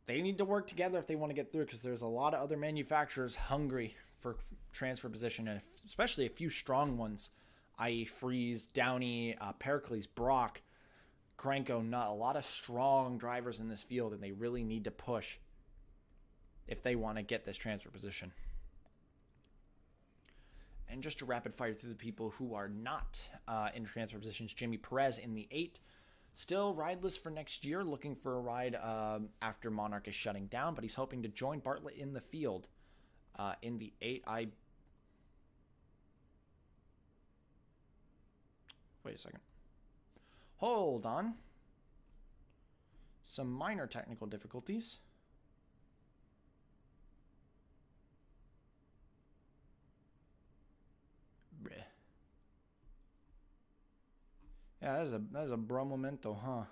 A: they need to work together if they want to get through, because there's a lot of other manufacturers hungry for transfer position, and especially a few strong ones, i.e. Freeze, Downey, Pericles, Brock, Karenko, Nutt. A lot of strong drivers in this field, and they really need to push if they want to get this transfer position. And just to rapid fire through the people who are not in transfer positions, Jimmy Perez in the 8, still rideless for next year, looking for a ride after Monarch is shutting down, but he's hoping to join Bartlett in the field in the 8. Wait a second. Hold on. Some minor technical difficulties. Yeah, that is a bro momento, huh?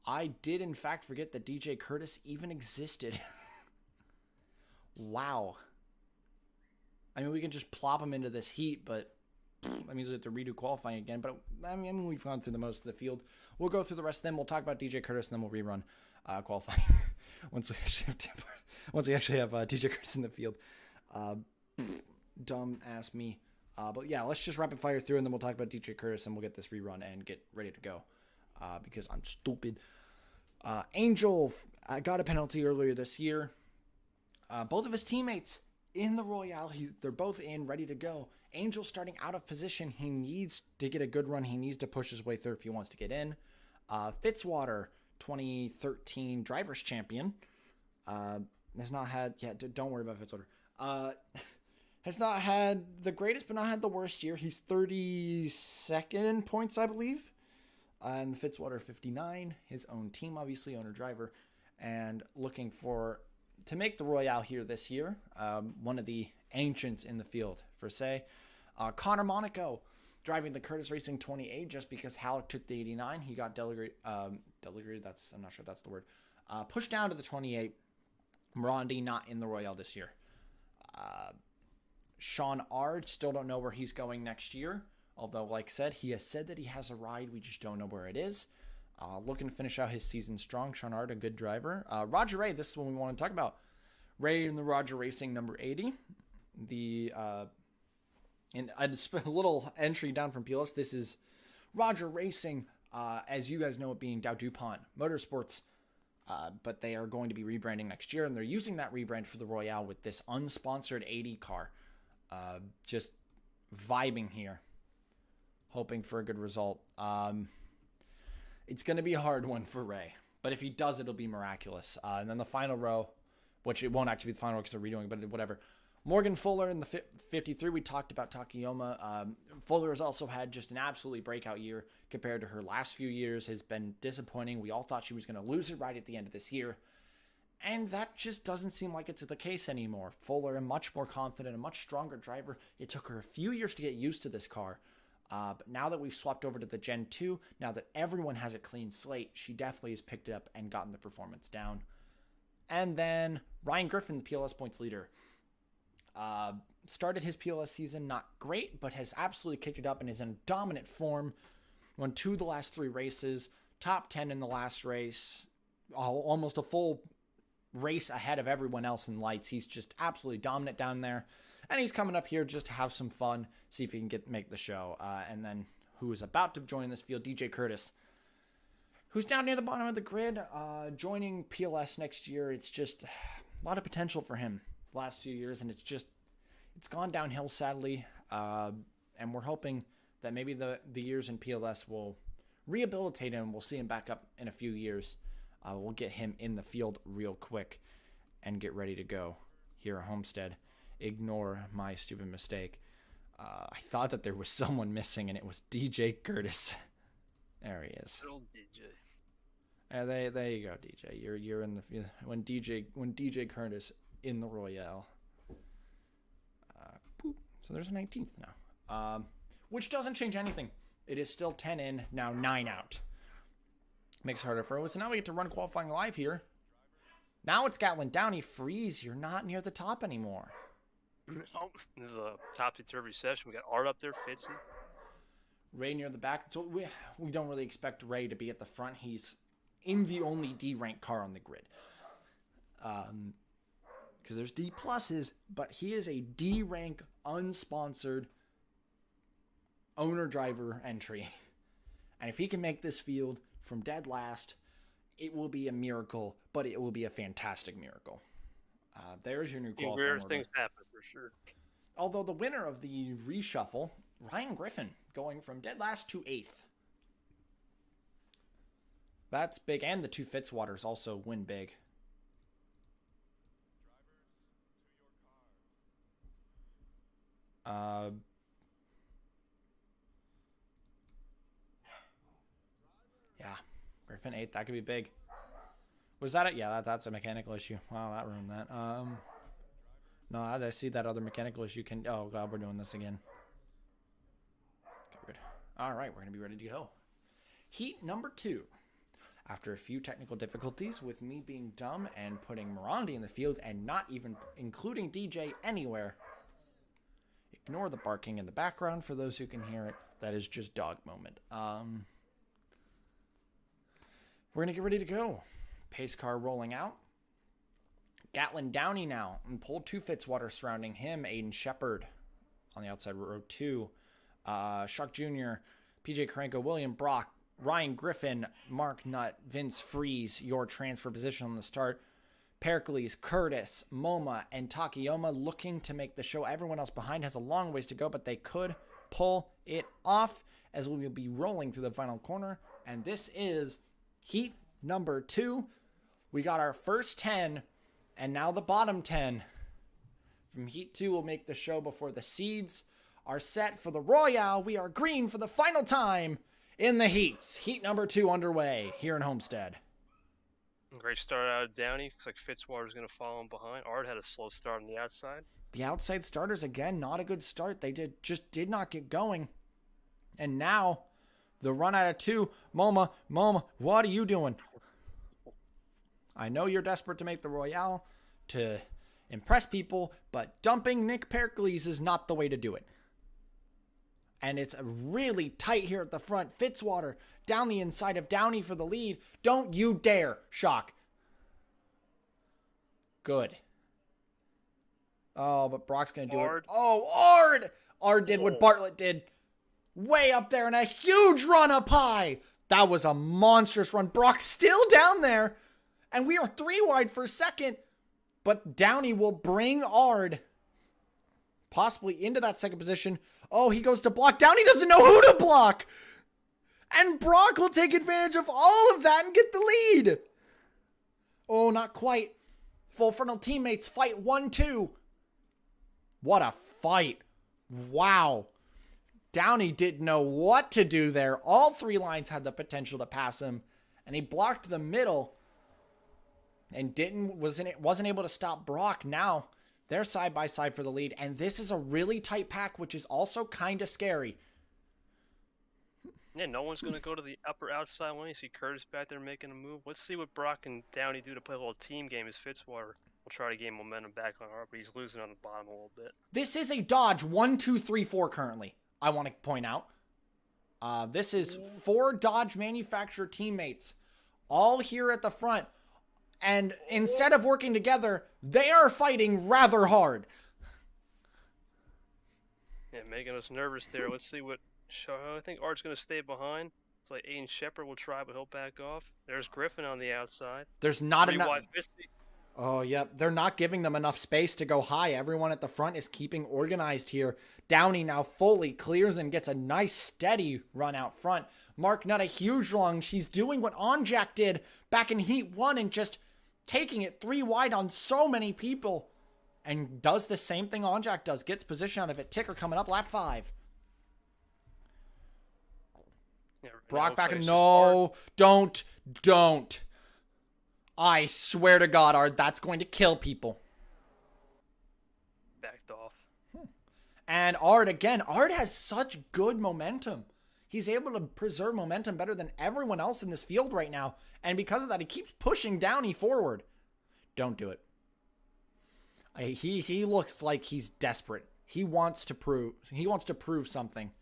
A: I did, in fact, forget that DJ Curtis even existed. Wow. I mean, we can just plop him into this heat, but that means we have to redo qualifying again. But, I mean, we've gone through the most of the field. We'll go through the rest of them. We'll talk about DJ Curtis, and then we'll rerun qualifying once we actually have DJ Curtis in the field. Dumb ass me. But yeah, let's just rapid fire through, and then we'll talk about DJ Curtis, and we'll get this rerun and get ready to go. Because I'm stupid. Angel got a penalty earlier this year. Both of his teammates in the Royale, they're both in, ready to go. Angel starting out of position. He needs to get a good run. He needs to push his way through if he wants to get in. Fitzwater, 2013 Drivers Champion, has not had... Yeah, don't worry about Fitzwater. Has not had the greatest, but not had the worst year. He's 32nd points, I believe. And the Fitzwater 59, his own team, obviously, owner-driver, and looking to make the Royale here this year. One of the ancients in the field, per se. Connor Monaco, driving the Curtis Racing 28, just because Halek took the 89. He got delegated, I'm not sure if that's the word. Pushed down to the 28. Morandi not in the Royale this year. Sean Ard, still don't know where he's going next year. Although, like I said, he has said that he has a ride. We just don't know where it is. Looking to finish out his season strong. Sean Ard, a good driver. Roger Ray, this is what we want to talk about. Ray in the Roger Racing number 80. And a little entry down from PLS. This is Roger Racing, as you guys know it being Dow DuPont Motorsports. But they are going to be rebranding next year. And they're using that rebrand for the Royale with this unsponsored 80 car. Just vibing here, hoping for a good result. It's going to be a hard one for Ray, but if he does, it'll be miraculous. And then the final row, which it won't actually be the final row because they're redoing, but whatever. Morgan Fuller in the 53. We talked about Takayama. Fuller has also had just an absolutely breakout year compared to her last few years. Has been disappointing. We all thought she was going to lose it right at the end of this year. And that just doesn't seem like it's the case anymore. Fuller, a much more confident, a much stronger driver. It took her a few years to get used to this car. But now that we've swapped over to the Gen 2, now that everyone has a clean slate, she definitely has picked it up and gotten the performance down. And then Ryan Griffin, the PLS points leader. Started his PLS season not great, but has absolutely kicked it up and is in dominant form. Won 2 of the last 3 races. Top 10 in the last race. Almost a full race ahead of everyone else in lights. He's just absolutely dominant down there, and he's coming up here just to have some fun, see if he can make the show. And then who is about to join this field, DJ Curtis, who's down near the bottom of the grid, joining PLS next year. It's just a lot of potential for him the last few years, and it's gone downhill, sadly. And we're hoping that maybe the years in PLS will rehabilitate him. We'll see him back up in a few years. We'll get him in the field real quick and get ready to go here at Homestead. Ignore my stupid mistake. I thought that there was someone missing, and it was DJ Curtis. There he is.
B: Little DJ.
A: There you go, DJ. You're in the field when DJ Curtis in the Royale. So there's a 19th now, which doesn't change anything. It is still 10 in, now 9 out. Makes it harder for us. So now we get to run qualifying live here. Now it's Gatlin Downey. Freeze, you're not near the top anymore.
B: Oh, this is a topsy-turvy session. We got Art up there, Fitzy.
A: Ray near the back. So we don't really expect Ray to be at the front. He's in the only D-rank car on the grid. Because there's D pluses, but he is a D-rank unsponsored owner-driver entry. And if he can make this field from dead last, it will be a miracle, but it will be a fantastic miracle. There's your new qualifying order.
B: Weird things happen for sure.
A: Although the winner of the reshuffle, Ryan Griffin, going from dead last to 8th. That's big, and the 2 Fitzwaters also win big. Yeah, Griffin 8th. That could be big. Was that it? Yeah, that's a mechanical issue. Wow, that ruined that. No, I see that other mechanical issue. Oh god, we're doing this again. Okay, good. All right, we're gonna be ready to go. Heat number 2. After a few technical difficulties with me being dumb and putting Morandi in the field and not even including DJ anywhere. Ignore the barking in the background for those who can hear it. That is just dog moment. We're going to get ready to go. Pace car rolling out. Gatlin Downey now. And pole 2 Fitzwater surrounding him. Aiden Shepard on the outside, row 2. Shock Jr., PJ Karenko, William Brock, Ryan Griffin, Mark Nutt, Vince Freeze, your transfer position on the start. Pericles, Curtis, MoMA, and Takayama looking to make the show. Everyone else behind has a long ways to go, but they could pull it off as we will be rolling through the final corner. And this is heat number 2. We got our first 10, and now the bottom 10 from heat 2 will make the show before the seeds are set for the Royale. We are green for the final time in the heats. Heat number 2 underway here in Homestead.
B: Great start out of Downey. Looks like Fitzwater's going to follow him behind. Art had a slow start on the outside.
A: The outside starters, again, not a good start. They just did not get going. And now, the run out of 2. MoMA, what are you doing? I know you're desperate to make the Royale to impress people, but dumping Nick Pericles is not the way to do it. And it's really tight here at the front. Fitzwater down the inside of Downey for the lead. Don't you dare, Shock. Good. Oh, but Brock's going to do it. Oh, Ard! Ard did what Bartlett did. Way up there and a huge run up high. That was a monstrous run. Brock's still down there. And we are 3 wide for second. But Downey will bring Ard possibly into that second position. Oh, he goes to block. Downey doesn't know who to block. And Brock will take advantage of all of that and get the lead. Oh, not quite. Full frontal teammates fight 1-2. What a fight. Wow. Downey didn't know what to do there. All 3 lines had the potential to pass him. And he blocked the middle. And wasn't able to stop Brock. Now they're side by side for the lead. And this is a really tight pack, which is also kind of scary.
B: Yeah, no one's going to go to the upper outside one. You see Curtis back there making a move. Let's see what Brock and Downey do to play a little team game as Fitzwater will try to gain momentum back on Art, but he's losing on the bottom a little bit.
A: This is a Dodge 1, 2, 3, 4 currently, I want to point out. This is 4 Dodge manufacturer teammates all here at the front. And instead of working together, they are fighting rather hard.
B: Yeah, making us nervous there. Let's see what... I think Art's going to stay behind. It's like Aiden Shepard will try, but he'll back off. There's Griffin on the outside.
A: There's not enough... Oh, yep. They're not giving them enough space to go high. Everyone at the front is keeping organized here. Downey now fully clears and gets a nice steady run out front. Mark Nutt, a huge long. She's doing what Onjak did back in Heat 1 and just taking it 3 wide on so many people. And does the same thing Onjak does. Gets position out of it. Ticker coming up, lap 5.
B: Yeah,
A: Brock back in. No, don't. I swear to God, Art, that's going to kill people.
B: Backed off.
A: And Art, again, Art has such good momentum. He's able to preserve momentum better than everyone else in this field right now. And because of that, he keeps pushing Downey forward. Don't do it. He looks like he's desperate. He wants to prove something.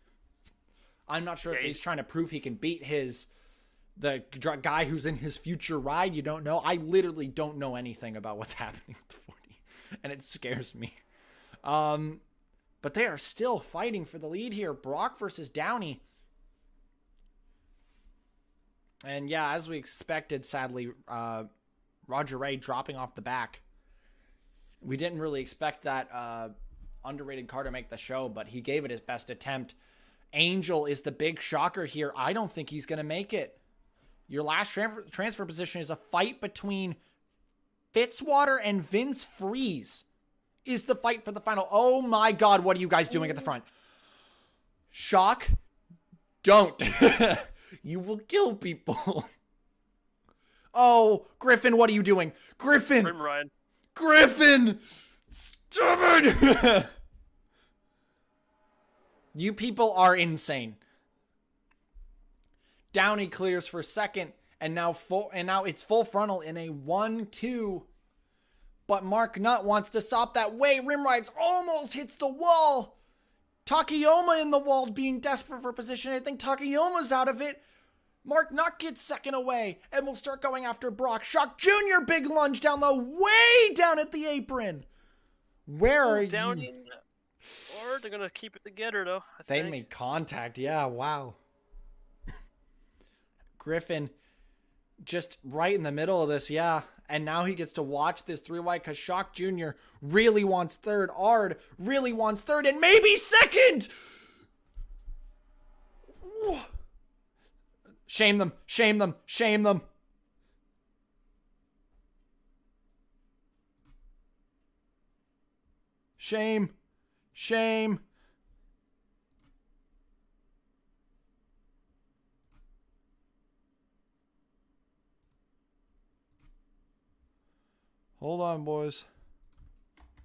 A: I'm not sure if he's trying to prove he can beat the guy who's in his future ride. You don't know. I literally don't know anything about what's happening with the 40, and it scares me. But they are still fighting for the lead here. Brock versus Downey. And yeah, as we expected, sadly, Roger Ray dropping off the back. We didn't really expect that underrated car to make the show, but he gave it his best attempt. Angel is the big shocker here. I don't think he's going to make it. Your last transfer position is a fight between Fitzwater and Vince Freeze. Is the fight for the final. Oh my God, what are you guys doing at the front? Shock. Don't. You will kill people. Oh, Griffin, what are you doing? Griffin. Griffin. Stop it. You people are insane. Downey clears for second, and now it's full frontal in a 1-2. But Mark Nutt wants to stop that way. Rimrides almost hits the wall. Takayama in the wall, being desperate for position. I think Takayoma's out of it. Mark Nutt gets second away, and we'll start going after Brock. Shock Jr. big lunge down low, way down at the apron. Where are you?
B: Or they're going to keep it together, though, I
A: They
B: think.
A: made contact. Yeah, wow. Griffin just right in the middle of this, yeah. And now he gets to watch this 3-wide because Shock Jr. really wants third. Ard really wants third and maybe second. Shame them. Shame them. Shame them. Shame. Shame. Hold on, boys.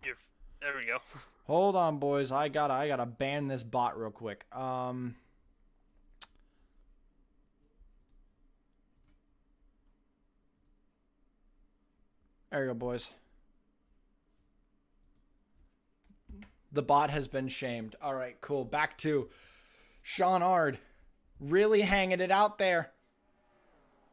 B: There we go.
A: Hold on, boys. I gotta ban this bot real quick. There you go, boys. The bot has been shamed. All right, cool. Back to Sean Ard. Really hanging it out there.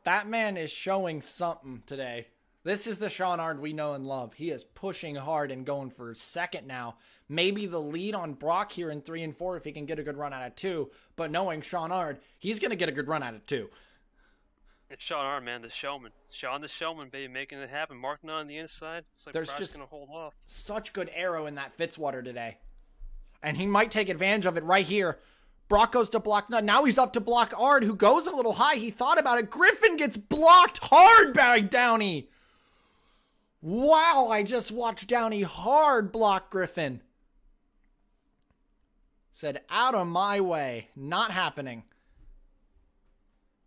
A: That man is showing something today. This is the Sean Ard we know and love. He is pushing hard and going for second now. Maybe the lead on Brock here in 3 and 4 if he can get a good run out of 2. But knowing Sean Ard, he's going to get a good run out of 2.
B: It's Sean Ard, man, the showman. Sean the showman, baby, making it happen. Marking on the inside. It's like
A: There's
B: Brock's
A: just
B: going to hold off.
A: Such good arrow in that Fitzwater today. And he might take advantage of it right here. Brock goes to block Nut. Now he's up to block Ard, who goes a little high. He thought about it. Griffin gets blocked hard by Downey. Wow, I just watched Downey hard block Griffin. Said, out of my way. Not happening.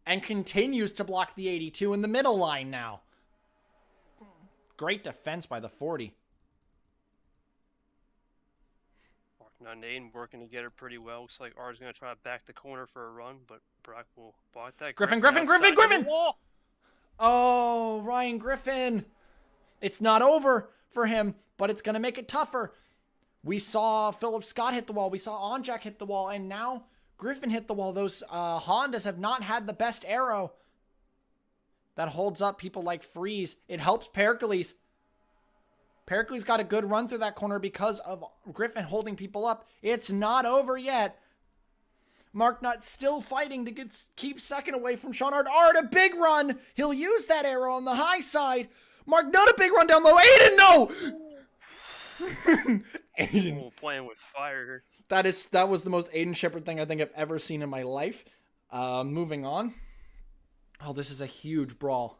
A: And continues to block the 82 in the middle line now. Great defense by the 40.
B: Marking on Aiden, working to get her pretty well. Looks like Ard's going to try to back the corner for a run, but Brock will block that.
A: Griffin. Oh, Ryan Griffin. It's not over for him, but it's going to make it tougher. We saw Philip Scott hit the wall. We saw Onjak hit the wall, and now Griffin hit the wall. Those Hondas have not had the best arrow. That holds up people like Freeze. It helps Pericles. Pericles got a good run through that corner because of Griffin holding people up. It's not over yet. Mark Nutt still fighting to keep second away from Sean Ard. Ard, a big run. He'll use that arrow on the high side. Mark Nutt, a big run down low. Aiden, no! Aiden.
B: Playing with fire.
A: That was the most Aiden Shepard thing I think I've ever seen in my life. Moving on. Oh, this is a huge brawl.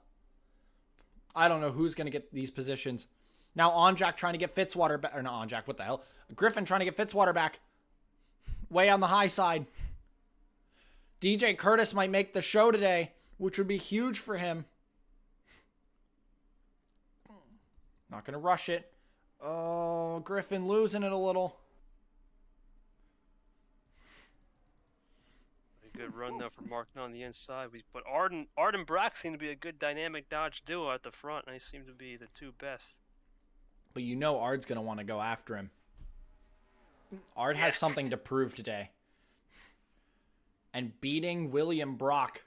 A: I don't know who's going to get these positions. Now Onjak trying to get Fitzwater back. Or not Onjak, what the hell? Griffin trying to get Fitzwater back. Way on the high side. DJ Curtis might make the show today, which would be huge for him. Not going to rush it. Oh, Griffin losing it a little.
B: A good run, though, for marking on the inside. But Ard and Brock seem to be a good dynamic dodge duo at the front, and they seem to be the two best.
A: But you know Ard's going to want to go after him. Ard has something to prove today. And beating William Brock,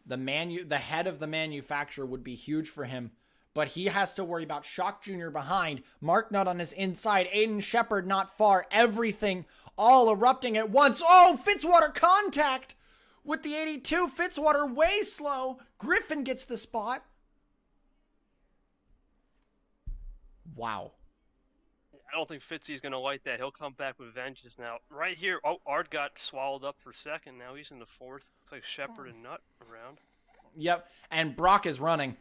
A: the head of the manufacturer, would be huge for him. But he has to worry about Shock Jr. behind, Mark Nutt on his inside, Aiden Shepard not far, everything all erupting at once. Oh, Fitzwater contact with the 82. Fitzwater way slow. Griffin gets the spot. Wow.
B: I don't think Fitzy's going to like that. He'll come back with vengeance now. Right here, oh, Ard got swallowed up for second. Now he's in the fourth. Looks like Shepard and Nutt around.
A: Yep, and Brock is running.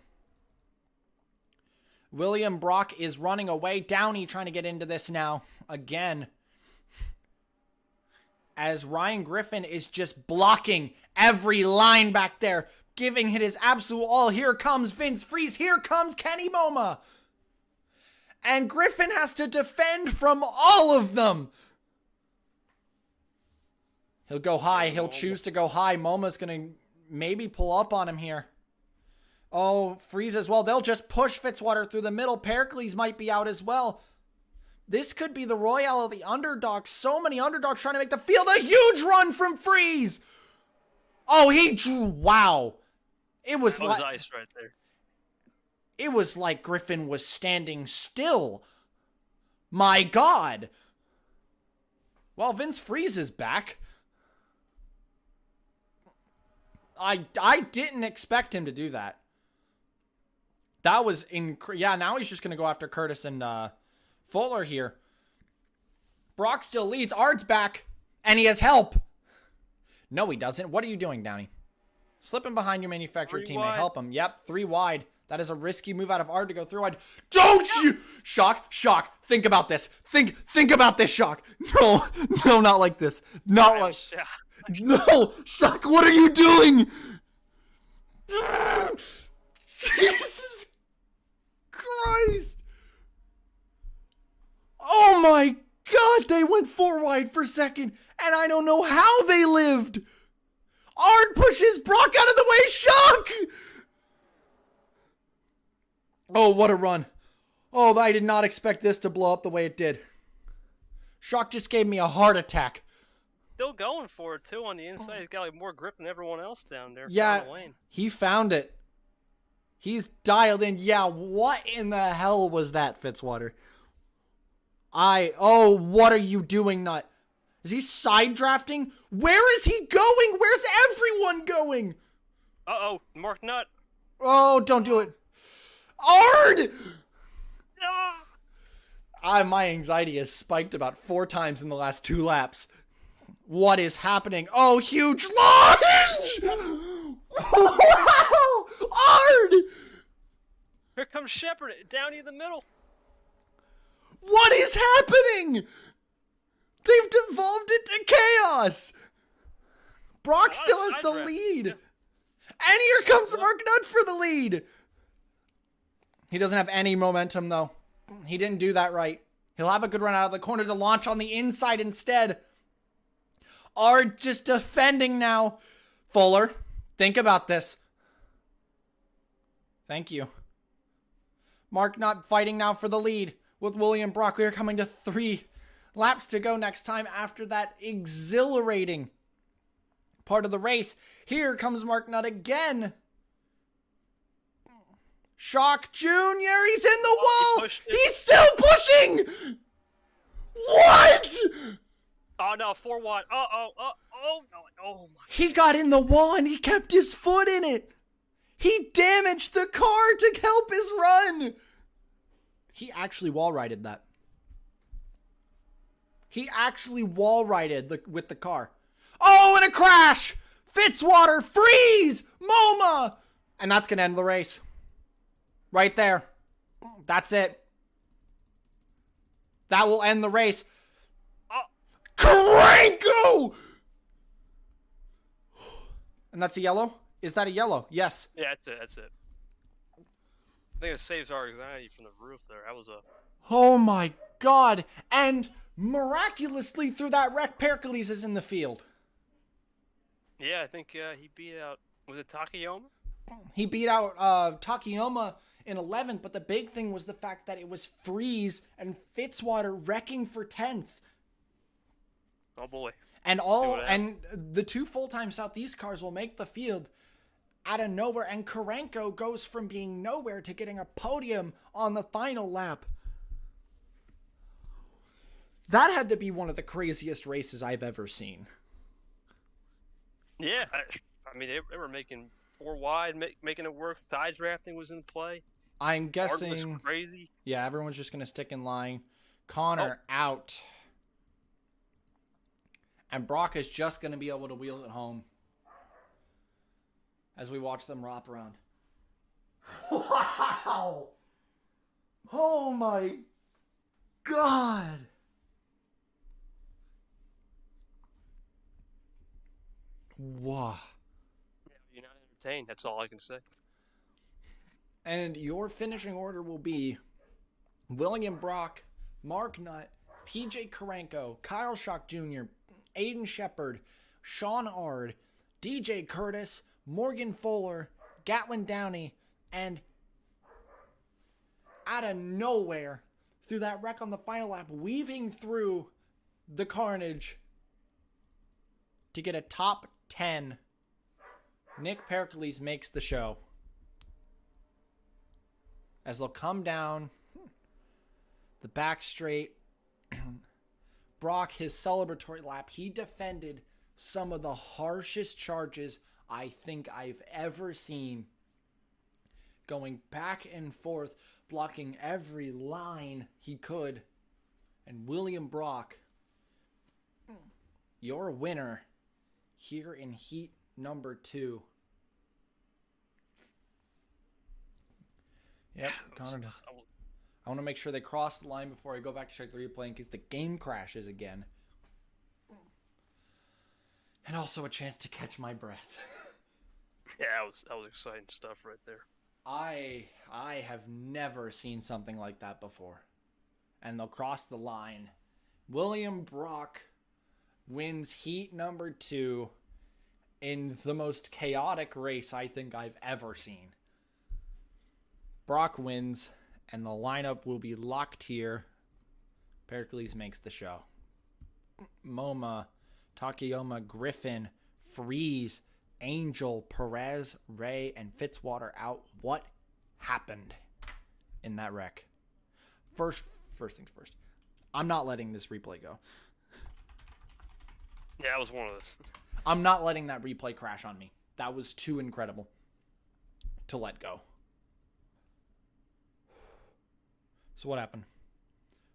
A: William Brock is running away. Downey trying to get into this now. Again. As Ryan Griffin is just blocking every line back there. Giving it his absolute all. Here comes Vince Freeze. Here comes Kenny Moma. And Griffin has to defend from all of them. He'll go high. He'll choose to go high. Moma's going to maybe pull up on him here. Oh, Freeze as well. They'll just push Fitzwater through the middle. Pericles might be out as well. This could be the Royale of the underdogs. So many underdogs trying to make the field. A huge run from Freeze. Oh, wow. It was
B: like ice right there.
A: It was like Griffin was standing still. My God. Well, Vince Freeze is back. I didn't expect him to do that. That was yeah, now he's just going to go after Curtis and Fuller here. Brock still leads. Ard's back. And he has help. No, he doesn't. What are you doing, Downey? Slipping behind your manufacturer teammate. Help him. Yep, 3 wide. That is a risky move out of Ard to go through wide. Don't you! Shock. Think about this. Think about this, Shock. No, not like this. Not like... No! Shock, what are you doing? Jesus Christ! Oh my God, they went 4 wide for second, and I don't know how they lived. Ard pushes Brock out of the way. Shock! Oh, what a run. Oh, I did not expect this to blow up the way it did. Shock just gave me a heart attack.
B: Still going for it, too, on the inside. He's got like more grip than everyone else down there.
A: Yeah, he found it. He's dialed in. Yeah, what in the hell was that, Fitzwater? Oh, what are you doing, Nut? Is he side drafting? Where is he going? Where's everyone going?
B: Uh-oh, Mark Nut.
A: Oh, don't do it. Ard! My anxiety has spiked about 4 times in the last 2 laps. What is happening? Oh, huge launch! Wow! Ard!
B: Here comes Shepard, Downey in the middle.
A: What is happening? They've devolved into chaos. Brock still has the lead. And here comes Mark Nutt for the lead. He doesn't have any momentum, though. He didn't do that right. He'll have a good run out of the corner to launch on the inside instead. Ard just defending now. Fuller, think about this. Thank you. Mark Nutt fighting now for the lead with William Brock. We are coming to 3 laps to go next time after that exhilarating part of the race. Here comes Mark Nutt again. Shock Jr., he's in the wall! He's still pushing! What?
B: Oh no, 4 wide. Oh my.
A: He got in the wall and he kept his foot in it. He damaged the car to help his run. He actually wall-righted that. He actually wall-righted with the car. Oh, and a crash! Fitzwater, freeze! MoMA! And that's going to end the race. Right there. That's it. That will end the race. Karenko! And that's a yellow? Is that a yellow? Yes.
B: Yeah, that's it. I think it saves our anxiety from the roof there. That was a...
A: Oh my God. And miraculously through that wreck, Pericles is in the field.
B: Yeah, I think he beat out... Was it Takayama?
A: He beat out Takayama in 11th, but the big thing was the fact that it was Freeze and Fitzwater wrecking for 10th.
B: Oh boy.
A: And the 2 full-time Southeast cars will make the field out of nowhere, and Karenko goes from being nowhere to getting a podium on the final lap. That had to be one of the craziest races I've ever seen.
B: Yeah, I mean, they were making 4 wide, making it work. Side drafting was in play.
A: I'm guessing...
B: was crazy.
A: Yeah, everyone's just going to stick in line. Connor out. And Brock is just going to be able to wheel it home as we watch them wrap around. Wow! Oh my God! Wow.
B: You're not entertained, that's all I can say.
A: And your finishing order will be William Brock, Mark Nutt, PJ Karenko, Kyle Shock Jr., Aiden Shepard, Sean Ard, DJ Curtis, Morgan Fuller, Gatlin Downey, and out of nowhere, through that wreck on the final lap, weaving through the carnage to get a top 10, Nick Pericles makes the show. As they'll come down the back straight, Brock his celebratory lap. He defended some of the harshest charges I think I've ever seen. Going back and forth, blocking every line he could. And William Brock, your winner here in heat number 2. Yep, Connor does. I want to make sure they cross the line before I go back to check the replay in case the game crashes again. And also a chance to catch my breath.
B: Yeah, that was exciting stuff right there.
A: I have never seen something like that before. And they'll cross the line. William Brock wins heat number 2 in the most chaotic race I think I've ever seen. Brock wins, and the lineup will be locked here. Pericles makes the show. MoMA, Takayama, Griffin, Freeze, Angel, Perez, Ray, and Fitzwater out. What happened in that wreck? First things first. I'm not letting this replay go.
B: Yeah, that was one of those.
A: I'm not letting that replay crash on me. That was too incredible to let go. So what happened?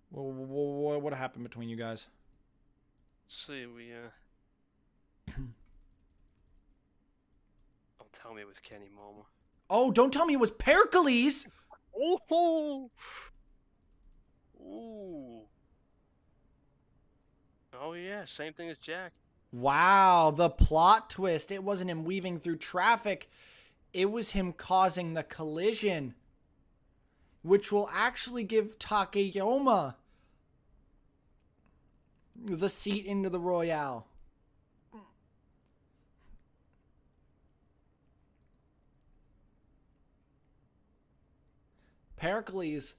A: What happened between you guys?
B: Let's see, Don't tell me it was Kenny Momo.
A: Oh, don't tell me it was Pericles!
B: Oh! Ooh. Oh yeah, same thing as Jack.
A: Wow, the plot twist. It wasn't him weaving through traffic. It was him causing the collision. Which will actually give Takayama the seat into the Royale. Pericles,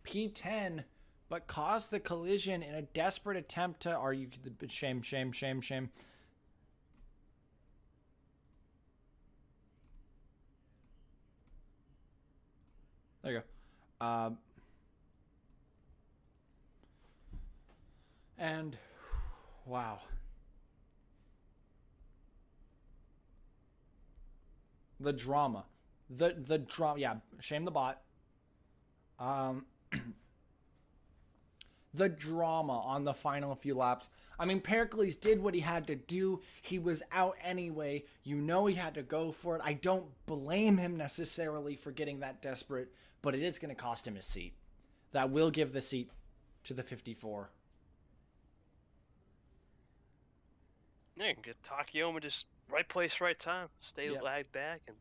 A: P10, but caused the collision in a desperate attempt to... Shame. There you go. And wow. The drama. The drama. Yeah, shame the bot. The drama on the final few laps. I mean, Pericles did what he had to do. He was out anyway. You know he had to go for it. I don't blame him necessarily for getting that desperate, but it is going to cost him his seat. That will give the seat to the 54.
B: Yeah, you can get Takayama just right place, right time. Stay lagged back, and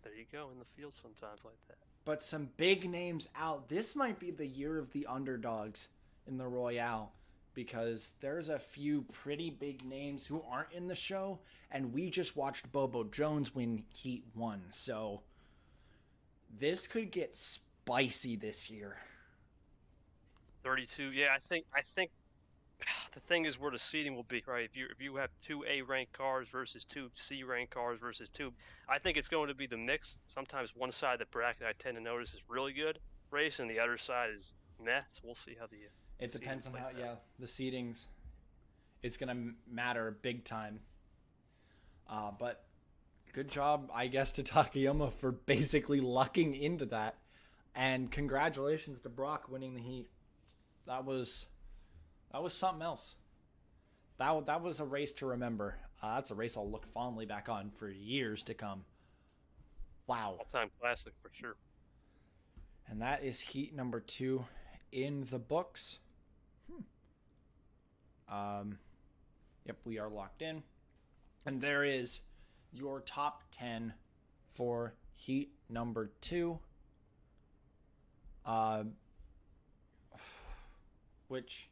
B: there you go in the field sometimes like that.
A: But some big names out. This might be the year of the underdogs in the Royale, because there's a few pretty big names who aren't in the show, and we just watched Bobo Jones win Heat 1, so this could get spicy this year.
B: 32, yeah, I think the thing is where the seating will be, right? If you have 2 A-ranked cars versus 2 C-ranked cars versus 2, I think it's going to be the mix. Sometimes one side of the bracket I tend to notice is really good race, and the other side is meh. So we'll see how the
A: it depends on how the seedings is going to matter big time. But good job, I guess, to Takayama for basically lucking into that, and congratulations to Brock winning the heat. That was something else. That was a race to remember. That's a race I'll look fondly back on for years to come. Wow.
B: All-time classic for sure.
A: And that is heat number 2 in the books. Yep, we are locked in. And there is your top 10 for heat number 2. Which,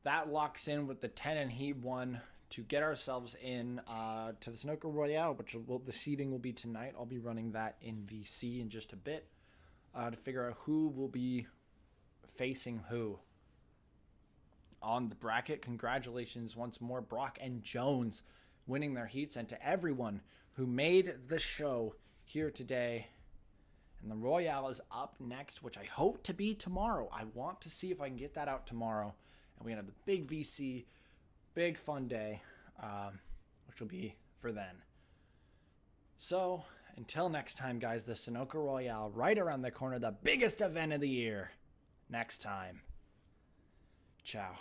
A: that locks in with the 10 in heat 1 to get ourselves in to the Sunoco Royale, which the seeding will be tonight. I'll be running that in VC in just a bit to figure out who will be facing who on the bracket. Congratulations once more, Brock and Jones winning their heats, and to everyone who made the show here today. And the Royale is up next, which I hope to be tomorrow. I want to see if I can get that out tomorrow, and we're going to have the big VC, big fun day, which will be for then. So, until next time, guys, the Sunoco Royale right around the corner, the biggest event of the year. Next time. Ciao.